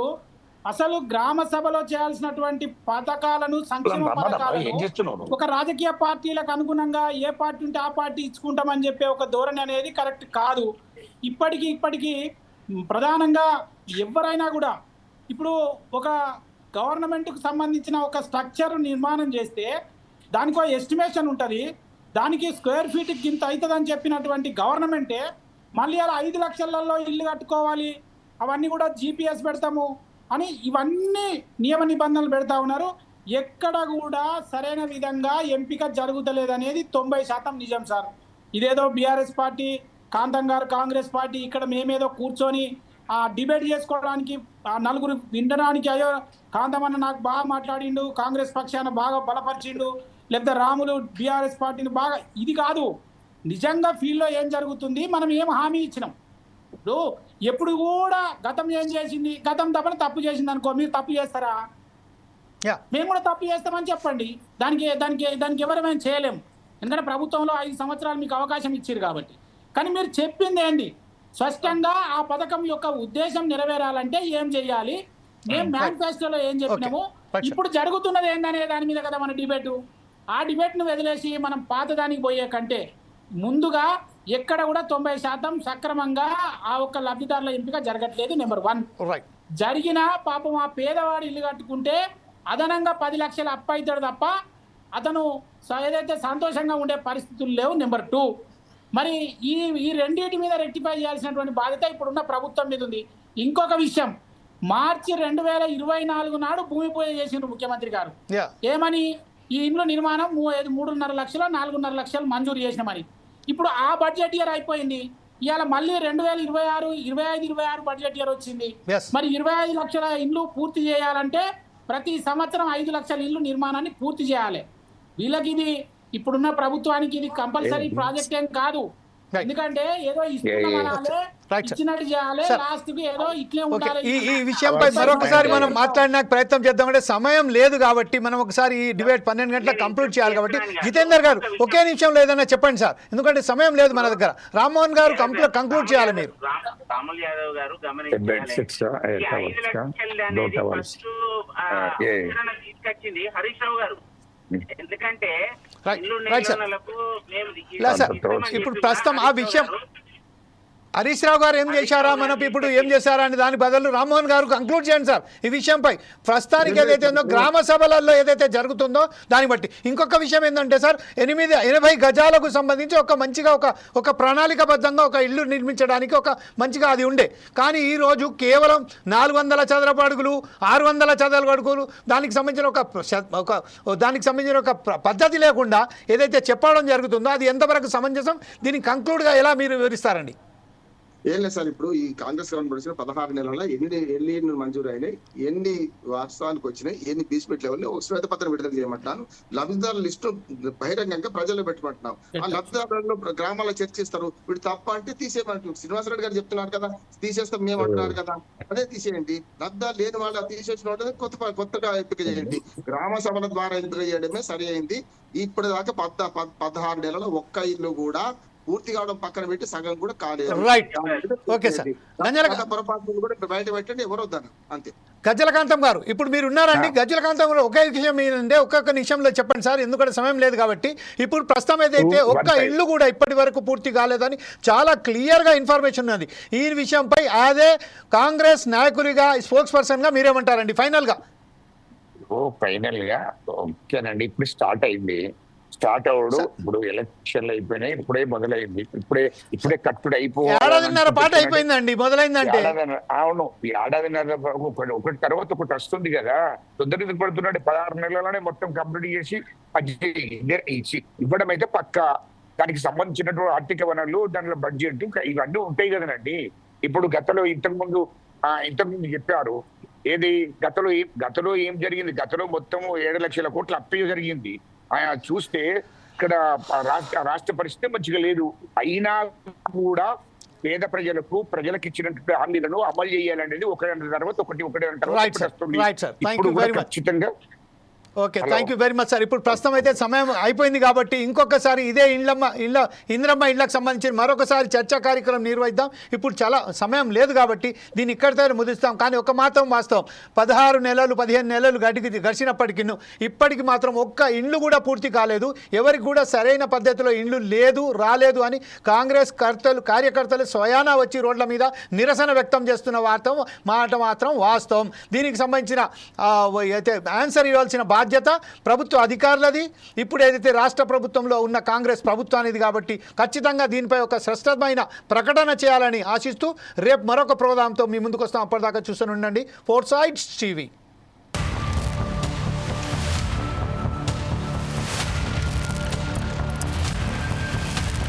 S6: అసలు గ్రామ సభలో చేయాల్సినటువంటి పథకాలను, సంక్షేమ పథకాలను ఒక రాజకీయ పార్టీలకు అనుగుణంగా ఏ పార్టీ ఉంటే ఆ పార్టీ ఇచ్చుకుంటామని చెప్పే ఒక ధోరణి అనేది కరెక్ట్ కాదు. ఇప్పటికీ ప్రధానంగా ఎవరైనా కూడా ఇప్పుడు ఒక గవర్నమెంట్కు సంబంధించిన ఒక స్ట్రక్చర్ నిర్మాణం చేస్తే దానికి ఒక ఎస్టిమేషన్ ఉంటుంది, దానికి స్క్వేర్ ఫీట్కి ఇంత అవుతుందని చెప్పినటువంటి గవర్నమెంటే మళ్ళీ అలా 5 లక్షలలో ఇల్లు కట్టుకోవాలి, అవన్నీ కూడా జీపీఎస్ పెడతాము అని ఇవన్నీ నియమ నిబంధనలు పెడతా ఉన్నారు. ఎక్కడ కూడా సరైన విధంగా ఎంపిక జరుగుతలేదనేది 90% నిజం సార్. ఇదేదో బీఆర్ఎస్ పార్టీ, కాంతం గారు కాంగ్రెస్ పార్టీ ఇక్కడ మేమేదో కూర్చొని డిబేట్ చేసుకోవడానికి నలుగురు వినడానికి అయ్యో కాంతమన్న నాకు బాగా మాట్లాడిండు, కాంగ్రెస్ పక్షాన బాగా బలపరిచిండు, లేకపోతే రాములు బీఆర్ఎస్ పార్టీని బాగా, ఇది కాదు. నిజంగా ఫీల్డ్లో ఏం జరుగుతుంది, మనం ఏం హామీ ఇచ్చినాం. ఇప్పుడు ఎప్పుడు కూడా గతం ఏం చేసింది, గతం తప్పు చేసింది అనుకో, మీరు తప్పు చేస్తారా? మేము కూడా తప్పు చేస్తామని చెప్పండి. దానికి ఎవరేమైనా చేయలేము, ఎందుకంటే ప్రభుత్వంలో 5 సంవత్సరాలు మీకు అవకాశం ఇచ్చారు కాబట్టి. కానీ మీరు చెప్పింది ఏంటి? స్పష్టంగా ఆ పథకం యొక్క ఉద్దేశం నెరవేరాలంటే ఏం చేయాలి, మేము మేనిఫెస్టోలో ఏం చెప్పినాము, ఇప్పుడు జరుగుతున్నది ఏందనే దాని మీద కదా మన డిబేటు. ఆ డిబేట్ను వదిలేసి మనం పాత దానికి పోయే కంటే ముందుగా ఎక్కడ కూడా 90% సక్రమంగా ఆ ఒక్క లబ్ధిదారుల ఎంపిక జరగట్లేదు. నెంబర్ 1 జరిగిన పాపం ఆ పేదవాడు ఇల్లు కట్టుకుంటే అదనంగా 10 లక్షలు అప్పు అవుతాడు తప్ప అతను ఏదైతే సంతోషంగా ఉండే పరిస్థితులు లేవు. నెంబర్ 2 మరి ఈ రెండింటి మీద రెక్టిఫై చేయాల్సినటువంటి బాధ్యత ఇప్పుడున్న ప్రభుత్వం మీద ఉంది. ఇంకొక విషయం, మార్చి 2024 నాడు భూమి పూజ చేసిండ్రు ముఖ్యమంత్రి గారు. ఏమని? ఈ ఇండ్ల నిర్మాణం 3.5 లక్షలు 4.5 లక్షలు మంజూరు చేసినామని. ఇప్పుడు ఆ బడ్జెట్ ఇయర్ అయిపోయింది. ఇవాళ మళ్ళీ 2025-26 బడ్జెట్ ఇయర్ వచ్చింది. మరి 25 లక్షల ఇండ్లు పూర్తి చేయాలంటే ప్రతి సంవత్సరం 5 లక్షల ఇండ్లు నిర్మాణాన్ని పూర్తి చేయాలి. వీళ్ళకి ఇది ఇప్పుడున్న ప్రభుత్వానికి ఇది కంపల్సరీ ప్రాజెక్ట్ ఏం కాదు. ఎందుకంటే ఏదో ఇచ్చినట్టు చేయాలి, లాస్ట్ కి ఏదో ఇట్లే ఉండాలి.
S1: ఈ విషయంపై మరొకసారి మనం మాట్లాడడానికి ప్రయత్నం చేద్దాం. అంటే సమయం లేదు కాబట్టి మనం ఒకసారి ఈ డిబేట్ 12 గంటలకు కంప్లీట్ చేయాలి కాబట్టి జితేందర్ గారు ఒకే నిమిషంలో ఏదైనా చెప్పండి సార్, ఎందుకంటే సమయం లేదు మన దగ్గర. రామ్మోహన్ గారు కంక్లూడ్ చేయాలి. మీరు
S4: రాములు యాదవ్ గారు తీసుకొచ్చింది హరీష్ రావు గారు. ఎందుకంటే
S1: ఇప్పుడు ప్రస్తుతం ఆ విషయం హరీష్ రావు గారు ఏం చేశారా, మనం ఇప్పుడు ఏం చేశారా అని దాని బదులు రామ్మోహన్ గారు కంక్లూడ్ చేయండి సార్ ఈ విషయంపై. ప్రస్తుతానికి ఏదైతే ఉందో గ్రామ సభలలో ఏదైతే జరుగుతుందో దాన్ని బట్టి. ఇంకొక విషయం ఏంటంటే సార్, 80 గజాలకు సంబంధించి ఒక ప్రణాళికబద్ధంగా ఒక ఇల్లు నిర్మించడానికి ఒక మంచిగా అది ఉండే. కానీ ఈరోజు కేవలం 400 చదరపు అడుగులు 600 చదరపు అడుగులు దానికి సంబంధించిన ఒక పద్ధతి లేకుండా ఏదైతే చెప్పడం జరుగుతుందో అది ఎంతవరకు సమంజసం, దీన్ని కంక్లూడ్గా ఎలా మీరు వివరిస్తారండి?
S3: ఏం లేదు సార్, ఇప్పుడు ఈ కాంగ్రెస్ గవర్నమెంట్ వచ్చిన 16 నెలల ఎన్ని మంజూరు అయినాయి, ఎన్ని వాస్తవానికి వచ్చినాయి, ఎన్ని బీస్పెట్ లెవెల్ ఒక శ్వేతపత్రం విడుదల చేయమంటాను. లబ్ధిదారుల లిస్టు బహిరంగంగా ప్రజల్లో పెట్టమంటున్నాం. ఆ లబ్ధిదారులను గ్రామాల్లో చర్చిస్తారు. వీడు తప్ప అంటే తీసేయమంటున్నారు. శ్రీనివాసరెడ్డి గారు చెప్తున్నారు కదా, తీసేస్తాం మేము అంటున్నారు కదా, అదే తీసేయండి. లబ్ధిదారు లేని వాళ్ళు తీసేసిన వాళ్ళు కొత్తగా ఎంపిక చేయండి. గ్రామ సభల ద్వారా ఎంపిక చేయడమే సరి అయింది. ఇప్పటిదాకా 16 నెలల ఒక్క ఇల్లు కూడా పూర్తి కావడం పక్కన పెట్టి సగం కూడా కాలేదు.
S1: Right, okay sir.
S3: పొరపాటు కూడా బయట పెట్టండి, ఎవరు వద్దాను అంతే.
S1: గజ్జలకాంతం గారు, ఇప్పుడు మీరు ఉన్నారండి. గజ్జలకాంతం గారు ఒకే విషయం మీరంటే ఒక్కొక్క నిమిషంలో చెప్పండి సార్, ఎందుకంటే సమయం లేదు కాబట్టి. ఇప్పుడు ప్రస్తుతం ఏదైతే ఒక్క ఇల్లు కూడా ఇప్పటి వరకు పూర్తి కాలేదని చాలా క్లియర్గా ఇన్ఫర్మేషన్ ఉన్నది. ఈ విషయంపై అదే కాంగ్రెస్ నాయకుడిగా స్పోక్స్ పర్సన్గా మీరేమంటారండి ఫైనల్గా?
S5: ఫైనల్ గా ఓకేనండి. ఇప్పుడు స్టార్ట్ అయింది. స్టార్ట్ అవడు ఇప్పుడు ఎలక్షన్లు అయిపోయినాయి, ఇప్పుడే మొదలైంది. ఇప్పుడే కట్టుడు
S1: ఏడాదిన్నర పాట అయిపోయిందండి, మొదలైందంటే.
S5: అవును, ఈ ఏడాదిన్నర ఒకటి తర్వాత ఒకటి వస్తుంది కదా. తొందరగా పడుతున్నాడు. 16 నెలలోనే మొత్తం కంప్లీట్ చేసి ఇచ్చి ఇవ్వడం అయితే పక్కా. దానికి సంబంధించినటువంటి ఆర్థిక వనరులు, దాంట్లో బడ్జెట్ ఇవన్నీ ఉంటాయి కదనండి. ఇప్పుడు గతంలో ఇంతకుముందు చెప్పారు ఏది గతంలో ఏం జరిగింది. గతంలో మొత్తం 7 లక్షల కోట్ల అప్పు జరిగింది. ఆయన చూస్తే ఇక్కడ రాష్ట్ర పరిస్థితి మంచిగా లేదు. అయినా కూడా పేద ప్రజలకు ఇచ్చినటువంటి హామీలను అమలు చేయాలనేది ఒకటి తర్వాత ఒకటి ఇప్పుడు ఖచ్చితంగా.
S1: Okay, thank you very much sir. ఇప్పుడు ప్రస్తుతం అయితే సమయం అయిపోయింది కాబట్టి ఇంకొకసారి ఇదే ఇంద్రమ్మ ఇళ్లకు సంబంధించి మరొకసారి చర్చా కార్యక్రమం నిర్వహిద్దాం. ఇప్పుడు చాలా సమయం లేదు కాబట్టి దీన్ని ఇక్కడితో ముగిస్తాం. కానీ ఒక మాత్రం వాస్తవం, 16 నెలలు 15 నెలలు గడిచినప్పటికీ ఇప్పటికి మాత్రం ఒక్క ఇండ్లు కూడా పూర్తి కాలేదు. ఎవరికి కూడా సరైన పద్ధతిలో ఇండ్లు రాలేదు అని కాంగ్రెస్ కార్యకర్తలు స్వయానా వచ్చి రోడ్ల మీద నిరసన వ్యక్తం చేస్తున్న మాట మాత్రం వాస్తవం. దీనికి సంబంధించిన అయితే ఆన్సర్ ఇవ్వాల్సిన బాధ్యత ప్రభుత్వ అధికారులది. ఇప్పుడు ఏదైతే రాష్ట్ర ప్రభుత్వంలో ఉన్న కాంగ్రెస్ ప్రభుత్వానిది కాబట్టి ఖచ్చితంగా దీనిపై ఒక స్పష్టమైన ప్రకటన చేయాలని ఆశిస్తూ రేపు మరొక ప్రోగ్రాంతో మీ ముందుకు వస్తాం. అప్పటిదాకా చూస్తూనే ఉండండి ఫోర్ సైడ్స్ టీవీ.